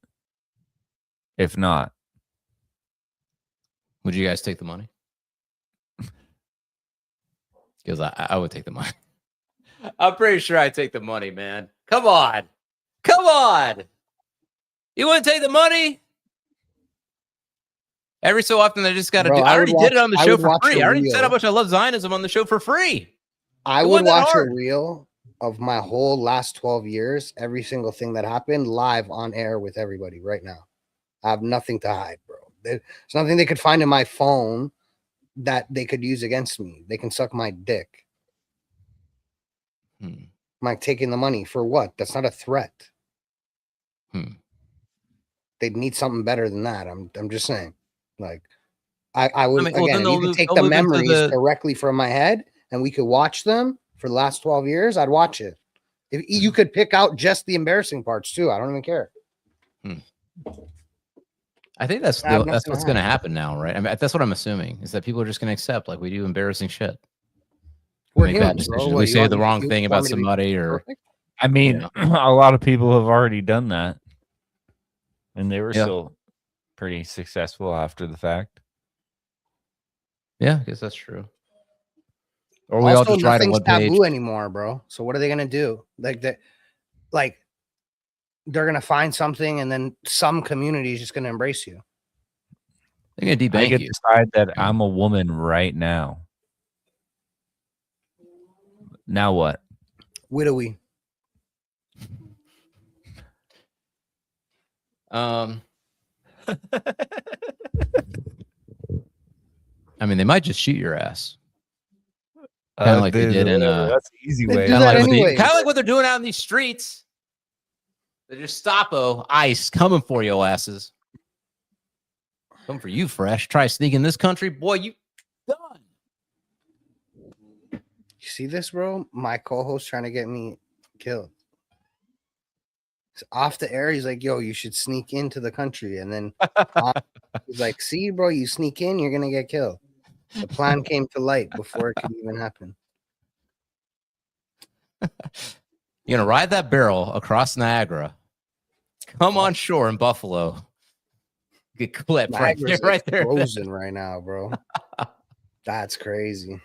if not, would you guys take the money? Because I would take the money. I'm pretty sure I'd take the money, man. Come on. You wouldn't take the money? Every so often, they just got to do. I already did it on the show for free. I already said how much I love Zionism on the show for free. I would watch a reel of my whole last 12 years, every single thing that happened live on air with everybody right now. I have nothing to hide, bro. There's nothing they could find in my phone that they could use against me. They can suck my dick. Am I taking the money for what? That's not a threat. They'd need something better than that. I'm just saying. Like, I would, again, you could take the memories directly from my head and we could watch them for the last 12 years. I'd watch it. If you could pick out just the embarrassing parts too. I don't even care. I think that's what's going to happen now, right? I mean, that's what I'm assuming, is that people are just going to accept, like, we do embarrassing shit. We make bad decisions. We say the wrong thing about somebody, or I mean, a lot of people have already done that, and they were still pretty successful after the fact. Yeah, I guess that's true. Or we all just write on one page. Taboo anymore, bro. So what are they gonna do? Like they're gonna find something, and then some community is just gonna embrace you. They're gonna debank you. Decide that I'm a woman right now. Now what? Widowy. I mean, they might just shoot your ass. Kind of like they did in that's an easy way. Kind of like what they're doing out in these streets. They're just ICE coming for your asses. Come for you, Fresh. Try sneaking this country, boy. You done. You see this, bro? My co-host trying to get me killed. It's off the air. He's like, "Yo, you should sneak into the country," and then he's like, "See, bro, you sneak in, you're gonna get killed." The plan came to light before it could even happen. You're gonna ride that barrel across Niagara, come on shore in Buffalo, get clipped right there. Frozen right now, bro. That's crazy.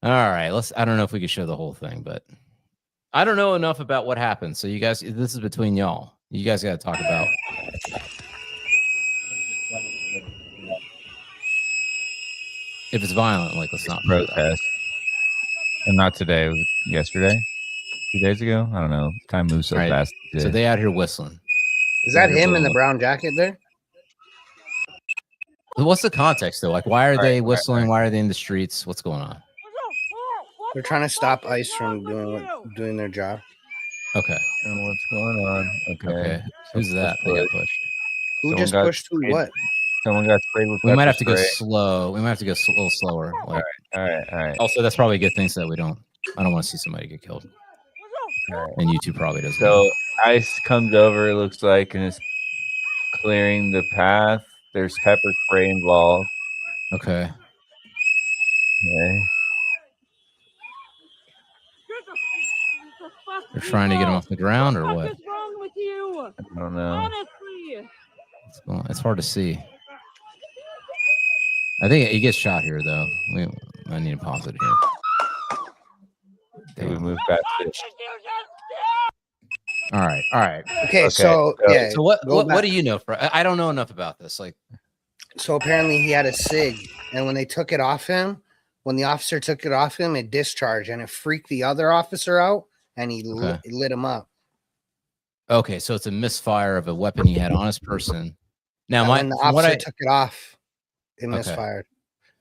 All right, I don't know if we can show the whole thing, but I don't know enough about what happened. So you guys, this is between y'all. You guys got to talk about. If it's violent, like, let's not protest. And not today. It was yesterday, 2 days ago. I don't know. Time moves so fast. So they out here whistling. Is that him in the brown jacket there? What's the context though? Like, why are they whistling? Why are they in the streets? What's going on? They're trying to stop ICE from doing their job. Okay. And what's going on? Okay. Who's that? They got pushed. Who just pushed who? What? Someone got sprayed with. We might have to go slow. We might have to go a little slower. Like, all right. Also, that's probably a good thing so that I don't want to see somebody get killed. All right. And YouTube probably doesn't. So ICE comes over, it looks like, and is clearing the path. There's pepper spray involved. Okay. They're trying to get him off the ground or what? I don't know. It's hard to see. I think he gets shot here, though. I need to pause it here. Can we move past this? All right. Okay, so yeah. So what do you know? I don't know enough about this. Like, so apparently he had a SIG, and when they took it off him, when the officer took it off him, it discharged, and it freaked the other officer out, and he lit him up. Okay, so it's a misfire of a weapon he had on his person. Now, when the officer took it off, it misfired.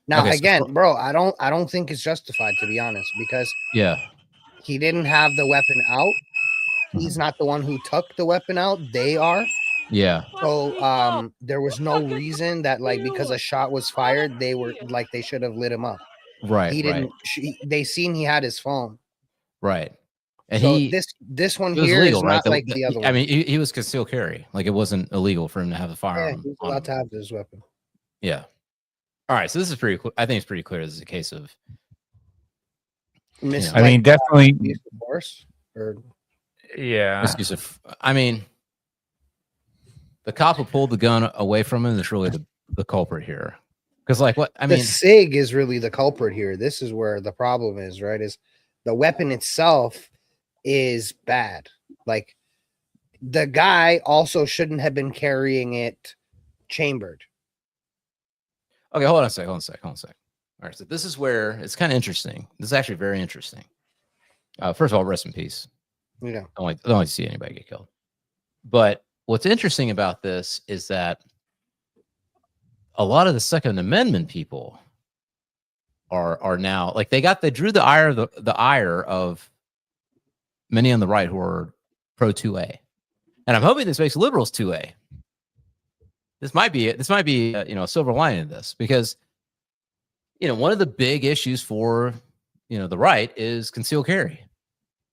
Now, again, bro, I don't think it's justified, to be honest, because he didn't have the weapon out. He's not the one who took the weapon out. They are. Yeah. So there was no reason that, like, because a shot was fired, they should have lit him up. Right. He didn't. They seen he had his phone. Right. And so this one here legal, is not right? Like the other one. I mean, he was concealed carry. Like, it wasn't illegal for him to have a firearm. Yeah, he's allowed to have his weapon. Yeah. All right. So this is pretty cool. I think it's pretty clear. This is a case of. I mean, definitely. Force or. Yeah. Excuse me. I mean, the cop who pulled the gun away from him is really the culprit here. Because, like, what I mean, the SIG is really the culprit here. This is where the problem is, right? Is the weapon itself is bad. Like, the guy also shouldn't have been carrying it chambered. Okay, hold on a sec. All right, so this is where it's kind of interesting. This is actually very interesting. First of all, rest in peace. Yeah. I don't like to see anybody get killed. But what's interesting about this is that a lot of the Second Amendment people are now, like, they drew the ire of many on the right who are pro 2A. And I'm hoping this makes liberals 2A. This might be a silver lining in this, because one of the big issues for the right is concealed carry.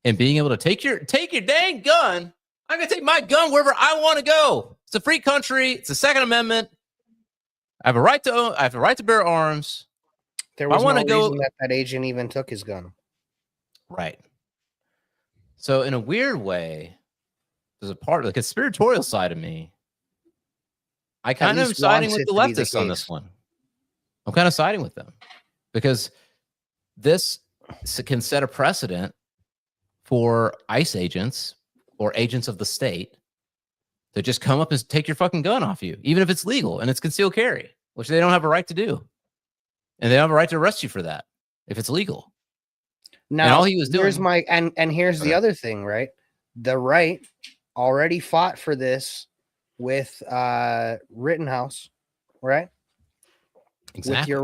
And being able to take your dang gun. I'm gonna take my gun wherever I want to go. It's a free country. It's the Second Amendment. I have a right to bear arms. There was no reason that agent even took his gun. Right. So in a weird way, there's a part of the conspiratorial side of me. I kind of am siding with the leftists on this one. I'm kind of siding with them, because this can set a precedent for ICE agents or agents of the state to just come up and take your fucking gun off you, even if it's legal and it's concealed carry, which they don't have a right to do. And they don't have a right to arrest you for that if it's legal. Now, and all he was doing. Here's the other thing, right? The right already fought for this with Rittenhouse, right? Exactly.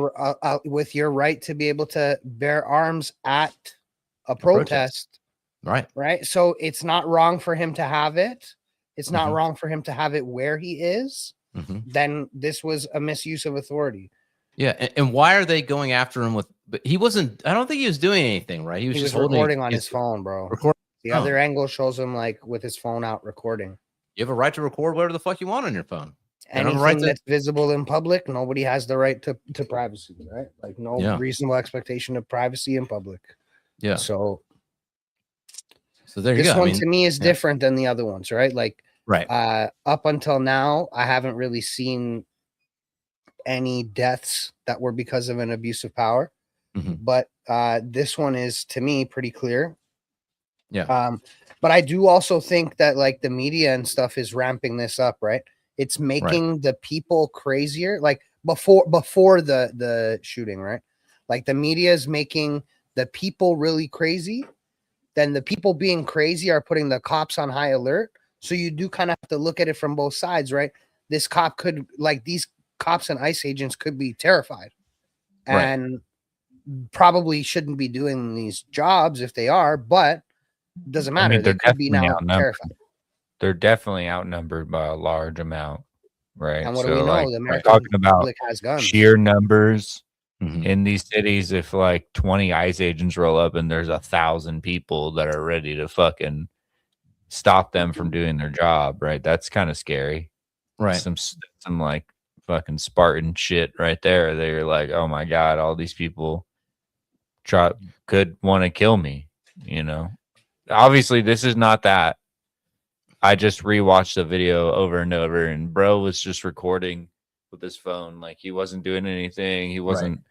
With your right to be able to bear arms at a protest. Right. So it's not wrong for him to have it. It's not wrong for him to have it where he is. Then this was a misuse of authority. Yeah. And why are they going after him but he wasn't, I don't think he was doing anything, right? He was just recording on his phone, bro. The other angle shows him, like, with his phone out recording. You have a right to record whatever the fuck you want on your phone. Anything that's visible in public, nobody has the right to privacy, right? Like, no reasonable expectation of privacy in public. Yeah. So there you go. This one to me is different than the other ones, right? Like, right. Up until now, I haven't really seen any deaths that were because of an abuse of power. But this one is, to me, pretty clear. Yeah. But I do also think that, like, the media and stuff is ramping this up, right? It's making the people crazier. Like, before the shooting, right? Like, the media is making the people really crazy. Then the people being crazy are putting the cops on high alert. So you do kind of have to look at it from both sides, right? This cop could, like, these cops and ICE agents could be terrified and probably shouldn't be doing these jobs if they are, but doesn't matter. I mean, they could be now terrified. They're definitely outnumbered by a large amount, right? And what do we know? Like, the American talking about public has guns. Sheer numbers in these cities. If like 20 ICE agents roll up and there's 1,000 people that are ready to fucking stop them from doing their job, right? That's kind of scary, right? Some like fucking Spartan shit right there. They're like, oh my god, all these people could want to kill me, Obviously, this is not that. I just rewatched the video over and over, and bro was just recording with his phone, like he wasn't doing anything. He wasn't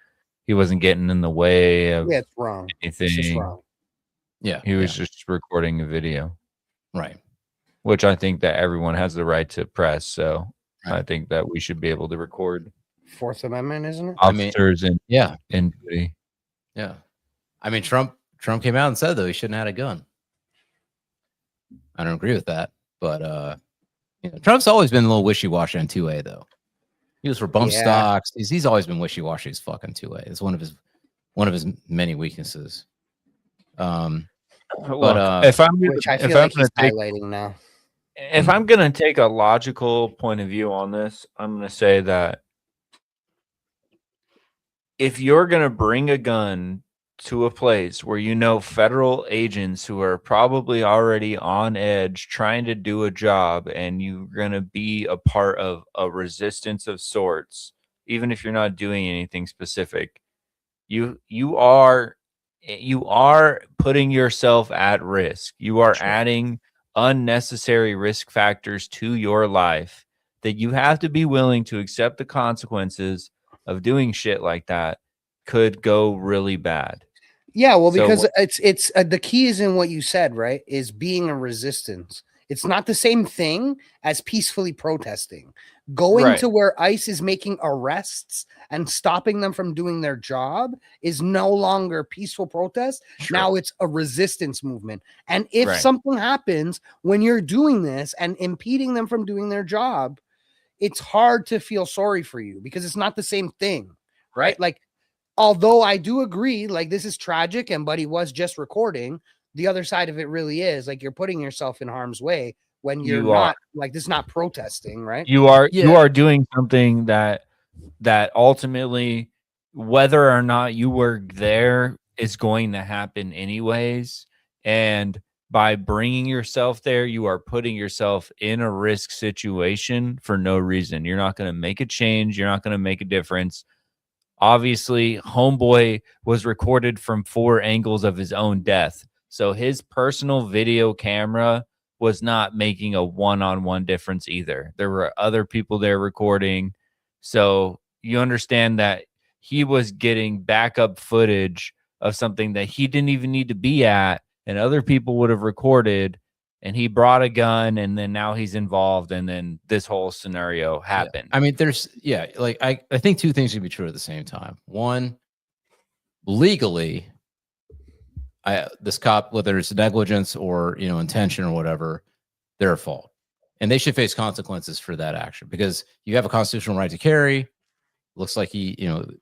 getting in the way of Yeah, it's wrong. anything. It's just wrong. Yeah, he was just recording a video, right? Which I think that everyone has the right to press. So I think that we should be able to record. Fourth Amendment, isn't it? Officers and yeah, in duty. Yeah, I mean Trump came out and said though he shouldn't have had a gun. I don't agree with that, but you know, Trump's always been a little wishy-washy on 2A though. He was for bump stocks. He's always been wishy-washy as fucking 2A. It's one of his many weaknesses. Look, if I'm Which I feel like he's highlighting now. If I'm gonna take a logical point of view on this, I'm gonna say that if you're gonna bring a gun to a place where you know federal agents who are probably already on edge trying to do a job, and you're gonna be a part of a resistance of sorts, even if you're not doing anything specific, you are putting yourself at risk. You are adding unnecessary risk factors to your life that you have to be willing to accept the consequences of doing shit like that could go really bad. Yeah, well, So because it's the key is in what you said, right? Is being a resistance. It's not the same thing as peacefully protesting. Going to where ICE is making arrests and stopping them from doing their job is no longer peaceful protest. Now it's a resistance movement. And if something happens when you're doing this and impeding them from doing their job, it's hard to feel sorry for you because it's not the same thing, right? Like, although I do agree, like this is tragic and Buddy was just recording, the other side of it really is like you're putting yourself in harm's way when you're not like this is not protesting, right? You are doing something that ultimately, whether or not you were there, is going to happen anyways. And by bringing yourself there, you are putting yourself in a risk situation for no reason. You're not going to make a change. You're not going to make a difference. Obviously, Homeboy was recorded from 4 angles of his own death. So his personal video camera was not making a one-on-one difference either. There were other people there recording. So you understand that he was getting backup footage of something that he didn't even need to be at, and other people would have recorded, and he brought a gun, and then now he's involved, and then this whole scenario happened. I mean, there's like I think two things can be true at the same time. One, legally, this cop, whether it's negligence or intention or whatever, they're at fault, and they should face consequences for that action because you have a constitutional right to carry. Looks like he,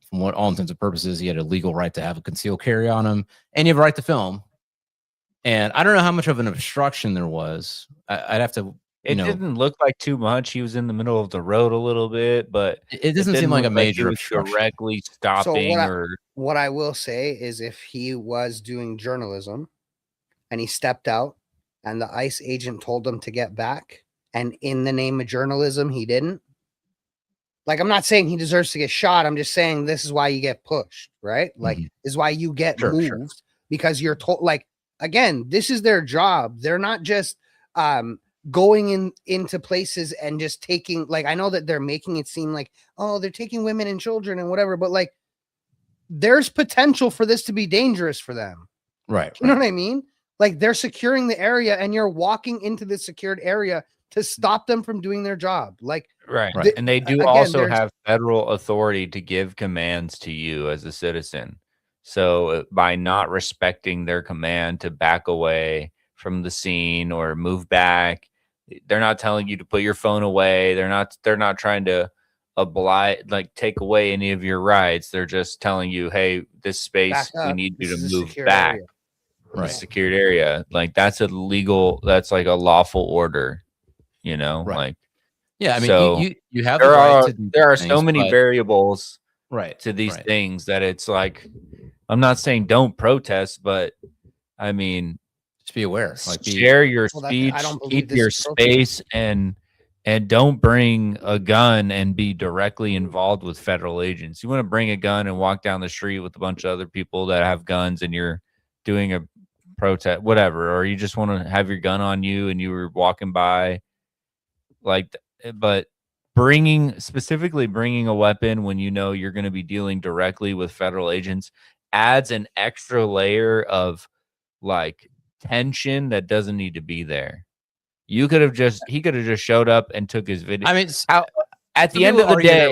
from what all intents and purposes, he had a legal right to have a concealed carry on him, and you have a right to film. And I don't know how much of an obstruction there was. I'd have to. It didn't look like too much. He was in the middle of the road a little bit, but it doesn't seem like a major obstruction. Directly stopping. So what I will say is, if he was doing journalism, and he stepped out, and the ICE agent told him to get back, and in the name of journalism, he didn't. Like, I'm not saying he deserves to get shot. I'm just saying this is why you get pushed, right? Like, this is why you get moved because you're told. Like, again, this is their job. They're not just going into places and just taking, like, I know that they're making it seem like, oh, they're taking women and children and whatever, but like there's potential for this to be dangerous for them. Right. You know what I mean? Like they're securing the area and you're walking into the secured area to stop them from doing their job. Like, and they do also have federal authority to give commands to you as a citizen. So by not respecting their command to back away from the scene or move back, they're not telling you to put your phone away. They're not trying to take away any of your rights. They're just telling you, hey, this space, we need you to move back. Right. Secured area. Like that's a legal, that's like a lawful order, like, yeah. I mean, so you have the right to do there are things, so many variables to these things that it's like, I'm not saying don't protest, but I mean, just be aware. Like share your speech, keep your space, and don't bring a gun and be directly involved with federal agents. You want to bring a gun and walk down the street with a bunch of other people that have guns, and you're doing a protest, whatever, or you just want to have your gun on you and you were walking by, like, but specifically bringing a weapon when you know you're going to be dealing directly with federal agents adds an extra layer of like tension that doesn't need to be there. He could have just showed up and took his video. I mean, at the end of the day,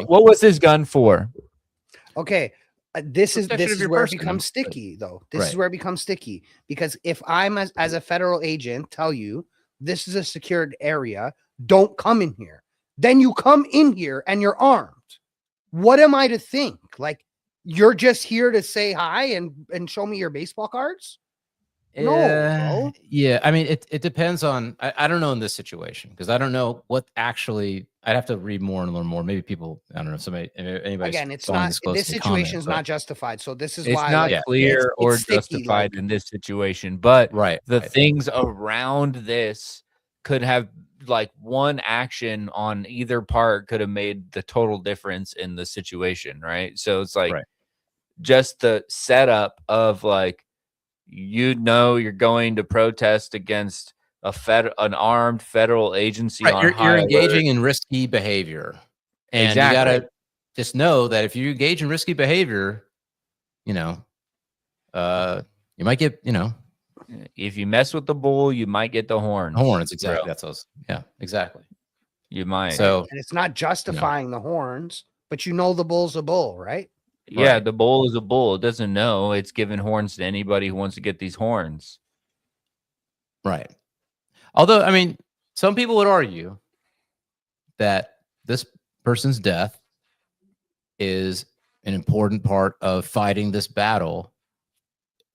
what was his gun for? Okay, this is Protection of your where it person. becomes sticky, though. This is Right. where it becomes sticky, because if I'm as a federal agent tell you this is a secured area, don't come in here. Then you come in here and you're armed. What am I to think? Like, you're just here to say hi and show me your baseball cards? No, bro. Yeah, I mean, it depends on. I don't know in this situation because I don't know what actually. I'd have to read more and learn more. Maybe people. I don't know. Anybody. Again, it's not. This situation is not justified. So this is It's why not clear or it's sticky, justified like- in this situation. But the right. things around this could have, like, one action on either part could have made the total difference in the situation, right? So it's like just the setup of, like, you know, you're going to protest against an armed federal agency. Right, on you're high engaging alert. in risky behavior, and Exactly. you gotta just know that if you engage in risky behavior, you know, you might get, you know, if you mess with the bull, you might get the horns. horns. Exactly. Bro. That's what I was, yeah, exactly. You might. So, and it's not justifying the horns, but you know the bull's a bull, right? Yeah, the bull is a bull. It doesn't know. It's giving horns to anybody who wants to get these horns. right. Although, I mean, some people would argue that this person's death is an important part of fighting this battle.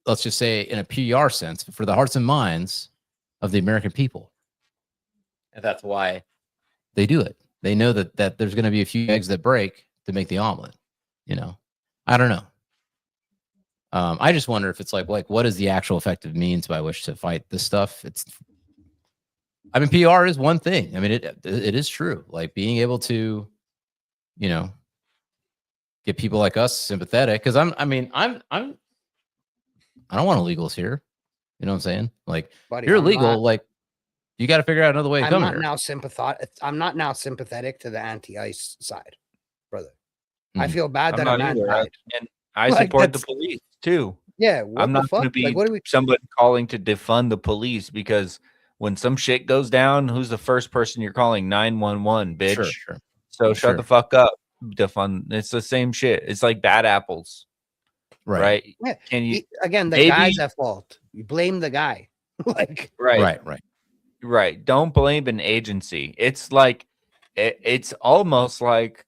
Let's just say in a PR sense, for the hearts and minds of the American people. And that's why they do it. They know that there's going to be a few eggs that break to make the omelet. You know, I don't know. I just wonder if it's like what is the actual effective means by which to fight this stuff? I mean, PR is one thing. I mean, it is true. Like being able to, you know, get people like us sympathetic. Because I don't want illegals here. You know what I'm saying? Like, Buddy, you're I'm illegal. not- like, you got to figure out another way to I'm come not here. I'm not now sympathetic to the anti-ICE side, brother. I Mhm. feel bad that I'm I'm not either. anti. And I Like, support the that's- police too. Yeah, what I'm the not going to fuck? be Like, what do we? somebody calling to defund the police, because when some shit goes down, who's the first person you're calling? 911, bitch. Sure. So Sure. shut the fuck up. Defund. It's the same shit. It's like bad apples, right? Yeah. Can you Again, the maybe- guy's at fault. You blame the guy. Like, right. Don't blame an agency. It's like it's almost like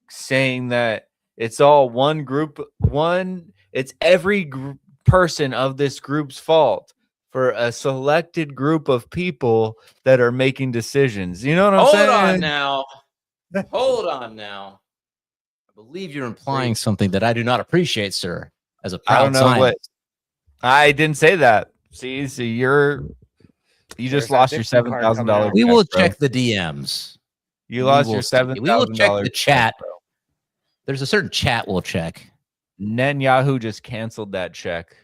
saying that it's all one group. It's every person of this group's fault for a selected group of people that are making decisions. You know what I'm saying? Hold on now. I believe you're implying something that I do not appreciate, sir. As a I proud don't know Zionist. what. I didn't say that. See, you just lost your $7,000. We will check the DMs. You lost We your will see. $7,000. We will check the chat. bro. There's a certain chat we'll check. Netanyahu just canceled that check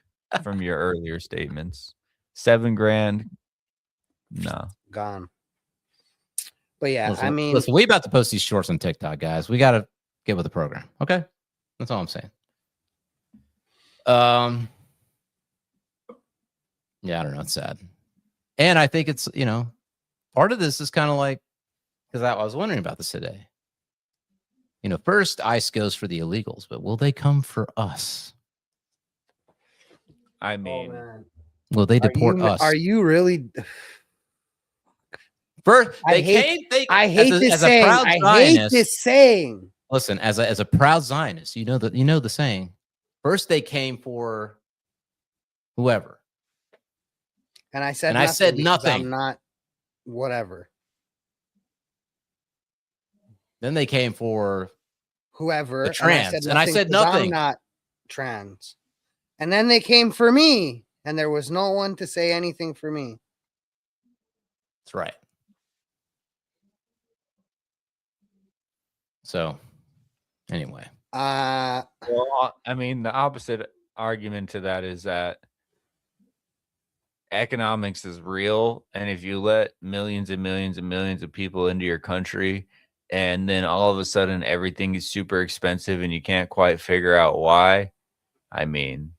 from your earlier statements. $7,000. No. gone. But yeah, Listen, I mean, listen, we about to post these shorts on TikTok, guys. We got to get with the program. Okay. That's all I'm saying. Yeah, I don't know. It's sad. And I think it's, you know, part of this is kind of like, because I was wondering about this today. You know, first ICE goes for the illegals, but will they come for us? I mean, Will they deport us? Are you really? First, I they hate, came. I hate this saying. I hate this saying. Listen, as a proud Zionist, you know the saying. First, they came for whoever, And I said, And I said because nothing. I'm not whatever. then they came for Whoever. the trans, and I said 'cause I'm nothing. not trans. And then they came for me, and there was no one to say anything for me. That's right. So, anyway, well, I mean, the opposite argument to that is that economics is real, and if you let millions and millions and millions of people into your country, and then all of a sudden everything is super expensive and you can't quite figure out why, I mean,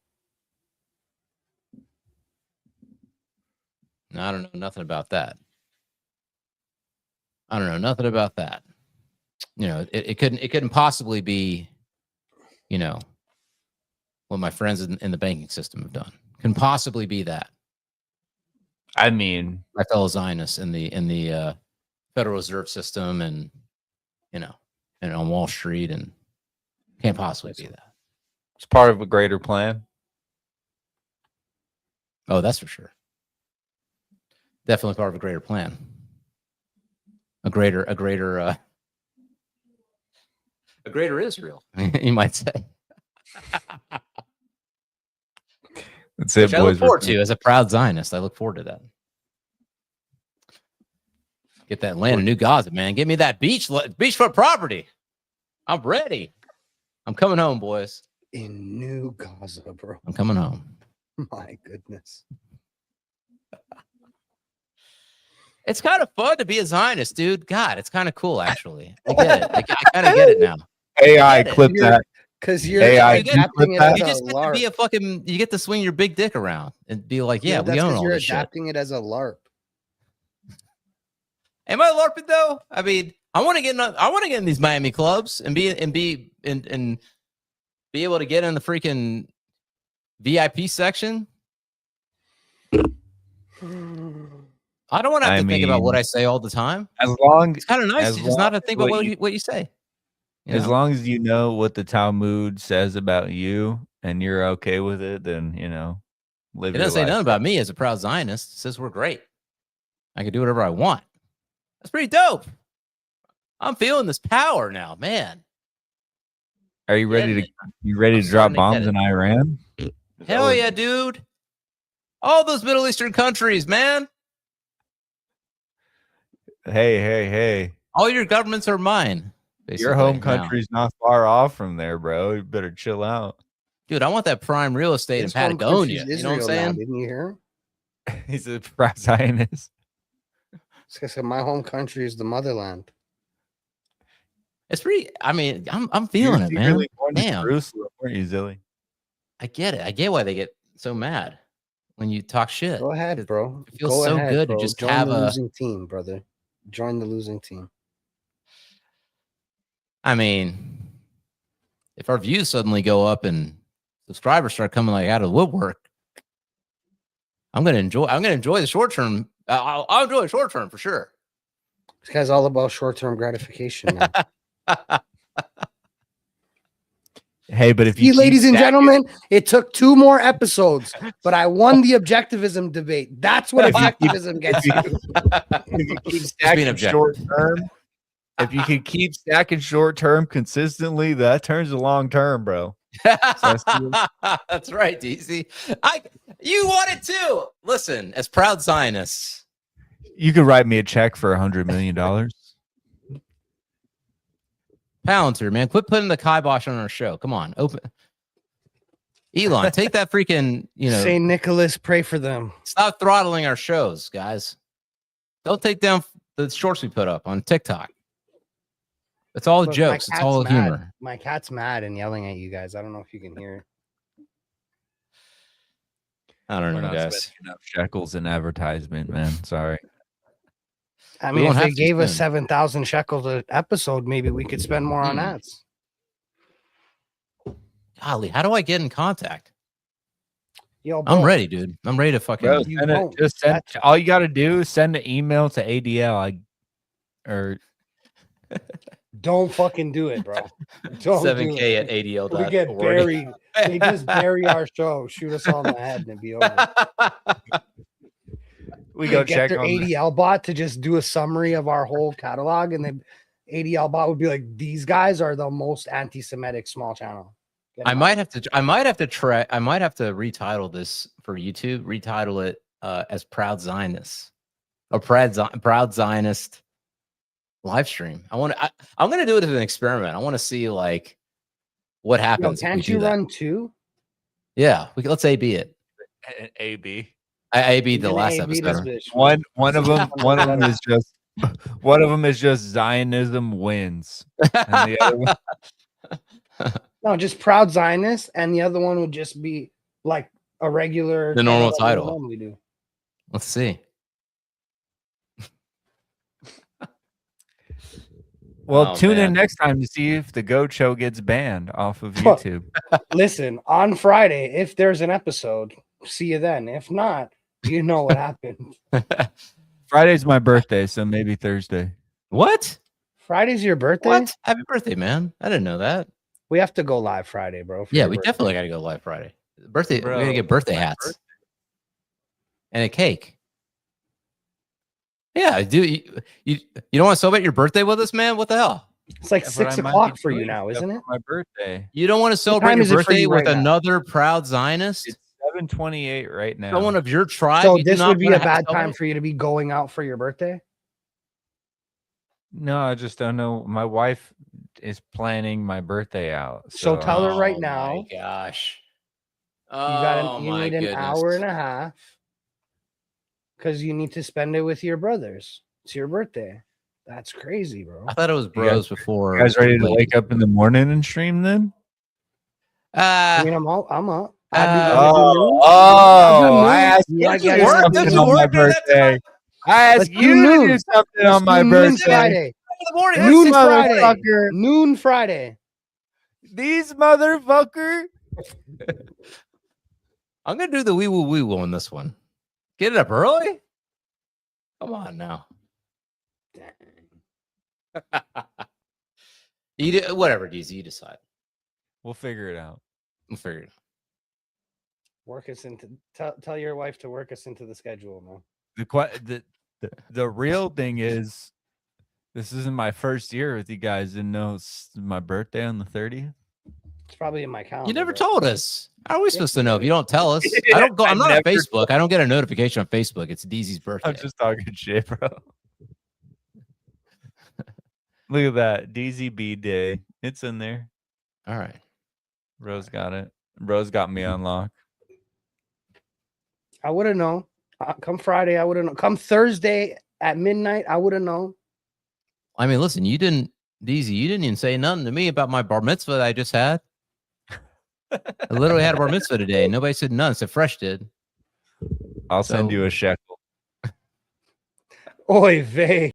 I don't know nothing about that. I don't know nothing about that. You know, it couldn't possibly be, you know, what my friends in the banking system have done. Couldn't possibly be that. I mean, my fellow Zionists in the Federal Reserve System, and you know, and on Wall Street, and can't possibly be that. It's part of a greater plan. Oh, that's for sure. Definitely part of a greater plan. A greater Israel, you might say. That's it, Which boys. I look forward to as a proud Zionist. I look forward to that. Get that land in New Gaza, man. Give me that beachfront property. I'm ready. I'm coming home, boys. In New Gaza, bro. I'm coming home. My goodness. It's kind of fun to be a Zionist, dude. God, it's kind of cool, actually. I get it. I kind of get it now. AI clip that. Because you're AI adapting it as You a just get to LARP. be a fucking. You get to swing your big dick around and be like, "Yeah, No, that's we own 'cause all you're this shit." adapting it as a LARP. Am I LARPing though? I mean, I want to get in these Miami clubs and be able to get in the freaking VIP section. I don't want to have to think about what I say all the time. As long it's kind of nice to just not have to think about what you say. As long as you know what the Talmud says about you and you're okay with it, then you know, live. It your doesn't say life. nothing about me as a proud Zionist. It says we're great. I can do whatever I want. That's pretty dope. I'm feeling this power now, man. Are you ready to drop bombs in Iran? Hell yeah, dude. All those Middle Eastern countries, man. Hey. All your governments are mine. Your home country's not far off from there, bro. You better chill out. Dude, I want that prime real estate in Patagonia. You know what I'm saying? Now, didn't you hear? He's a proud Zionist. I said my home country is the motherland. It's pretty. I mean, I'm feeling it, man. Damn. Jerusalem, weren't you, Zilly? I get it. I get why they get so mad when you talk shit. Go ahead, bro. It feels so good to just join have the a losing team, brother. Join the losing team. I mean, if our views suddenly go up and subscribers start coming like out of the woodwork, I'm gonna enjoy the short term. I'll enjoy the short term for sure. This guy's all about short-term gratification now. Hey, but if you ladies and gentlemen, it took 2 more episodes, but I won the objectivism debate. That's what objectivism gets you. If you keep stacking short term, if you can keep stacking short term consistently, that turns to long term, bro. That's right, Deezy. You want it too. Listen, as proud Zionists, you could write me a check for $100 million. Palantir, man, quit putting the kibosh on our show. Come on, open. Elon, take that freaking, St. Nicholas, pray for them. Stop throttling our shows, guys. Don't take down the shorts we put up on TikTok. It's all Look, jokes. It's all humor. My cat's mad and yelling at you guys. I don't know if you can hear it. I don't know, We're not guys. spending enough shekels in advertisement, man. Sorry. I mean, if they gave us 7,000 shekels an episode, maybe we could spend more on ads. Golly, how do I get in contact? Yo, bro, I'm ready, dude. I'm ready to fucking. Bro, all you got to do is send an email to ADL. Don't fucking do it, bro. Don't 7K at ADL. We get buried. They just bury our show, shoot us all in the head, and it'd be over. We go get check their on ADL bot to just do a summary of our whole catalog, and then ADL bot would be like, "These guys are the most anti-Semitic small channel." I might have to retitle this for YouTube. Retitle it as Proud Zionist, or Proud Zionist live stream. I'm gonna do it as an experiment. I want to see like what happens. Can't you run 2? Yeah, let's AB it. AB. I beat He the didn't last AB this episode. bitch. One of them is just Zionism wins. And the other one, No, just proud Zionist, and the other one would just be like a regular The normal like we title. normally do. Let's see. well, Oh, tune man. in next time to see if the Goat Show gets banned off of YouTube. Listen, on Friday, if there's an episode, see you then. If not, you know what happened. Friday's my birthday, so maybe Thursday. What? Friday's your birthday? What? Happy birthday, man. I didn't know that. We have to go live Friday, bro. for Yeah, your we birthday. definitely got to go live Friday. Birthday, Bro, we got to get birthday my hats and a cake. Yeah, dude, you don't want to celebrate your birthday with us, man? What the hell? It's like Yeah, but 6 I might o'clock be for you doing now, stuff isn't it? for my birthday. You don't want to celebrate time your is it for birthday you with right now? another proud Zionist? It's 7:28 right now. Someone of your tribe? So You do this not would be wanna a bad time celebrate? for you to be going out for your birthday? No, I just don't know. My wife is planning my birthday out. So tell her right Oh, now. my gosh. You got Oh, you my need an goodness. hour and a half because you need to spend it with your brothers. It's your birthday. That's crazy, bro. I thought it was bros before. You guys ready to ladies. wake up in the morning and stream then? I mean, I'm up. I'm up. Uh, I asked Yeah, you I to got do it. something Don't you on my work during that birthday. I Let's asked do you to noon. do something Let's on my do noon birthday. Friday. In the morning. Noon This Friday. motherfucker. Noon Friday. These motherfucker. I'm gonna do the wee woo wee woo on this one. Get it up early. Come on now. You do, whatever, Deezy, you decide. We'll figure it out. We'll figure it out. Work us into tell your wife to work us into the schedule, man. The real thing is, this isn't my first year with you guys. Didn't know it's my birthday on the 30th. It's probably in my calendar. You never bro. told us. How are we supposed to know if you don't tell us? I don't go. I'm not on Facebook. I don't get a notification on Facebook. It's Deezy's birthday. I'm just talking shit, bro. Look at that. DZB Day. It's in there. All right. Rose got it. Rose got me on lock. I would have known. Come Friday, I would have known. Come Thursday at midnight, I would have known. I mean, listen, you didn't, Deezy, you didn't even say nothing to me about my bar mitzvah that I just had. I literally had a bar mitzvah today. Nobody said none. So Fresh did. I'll send you a shekel. Oy vey.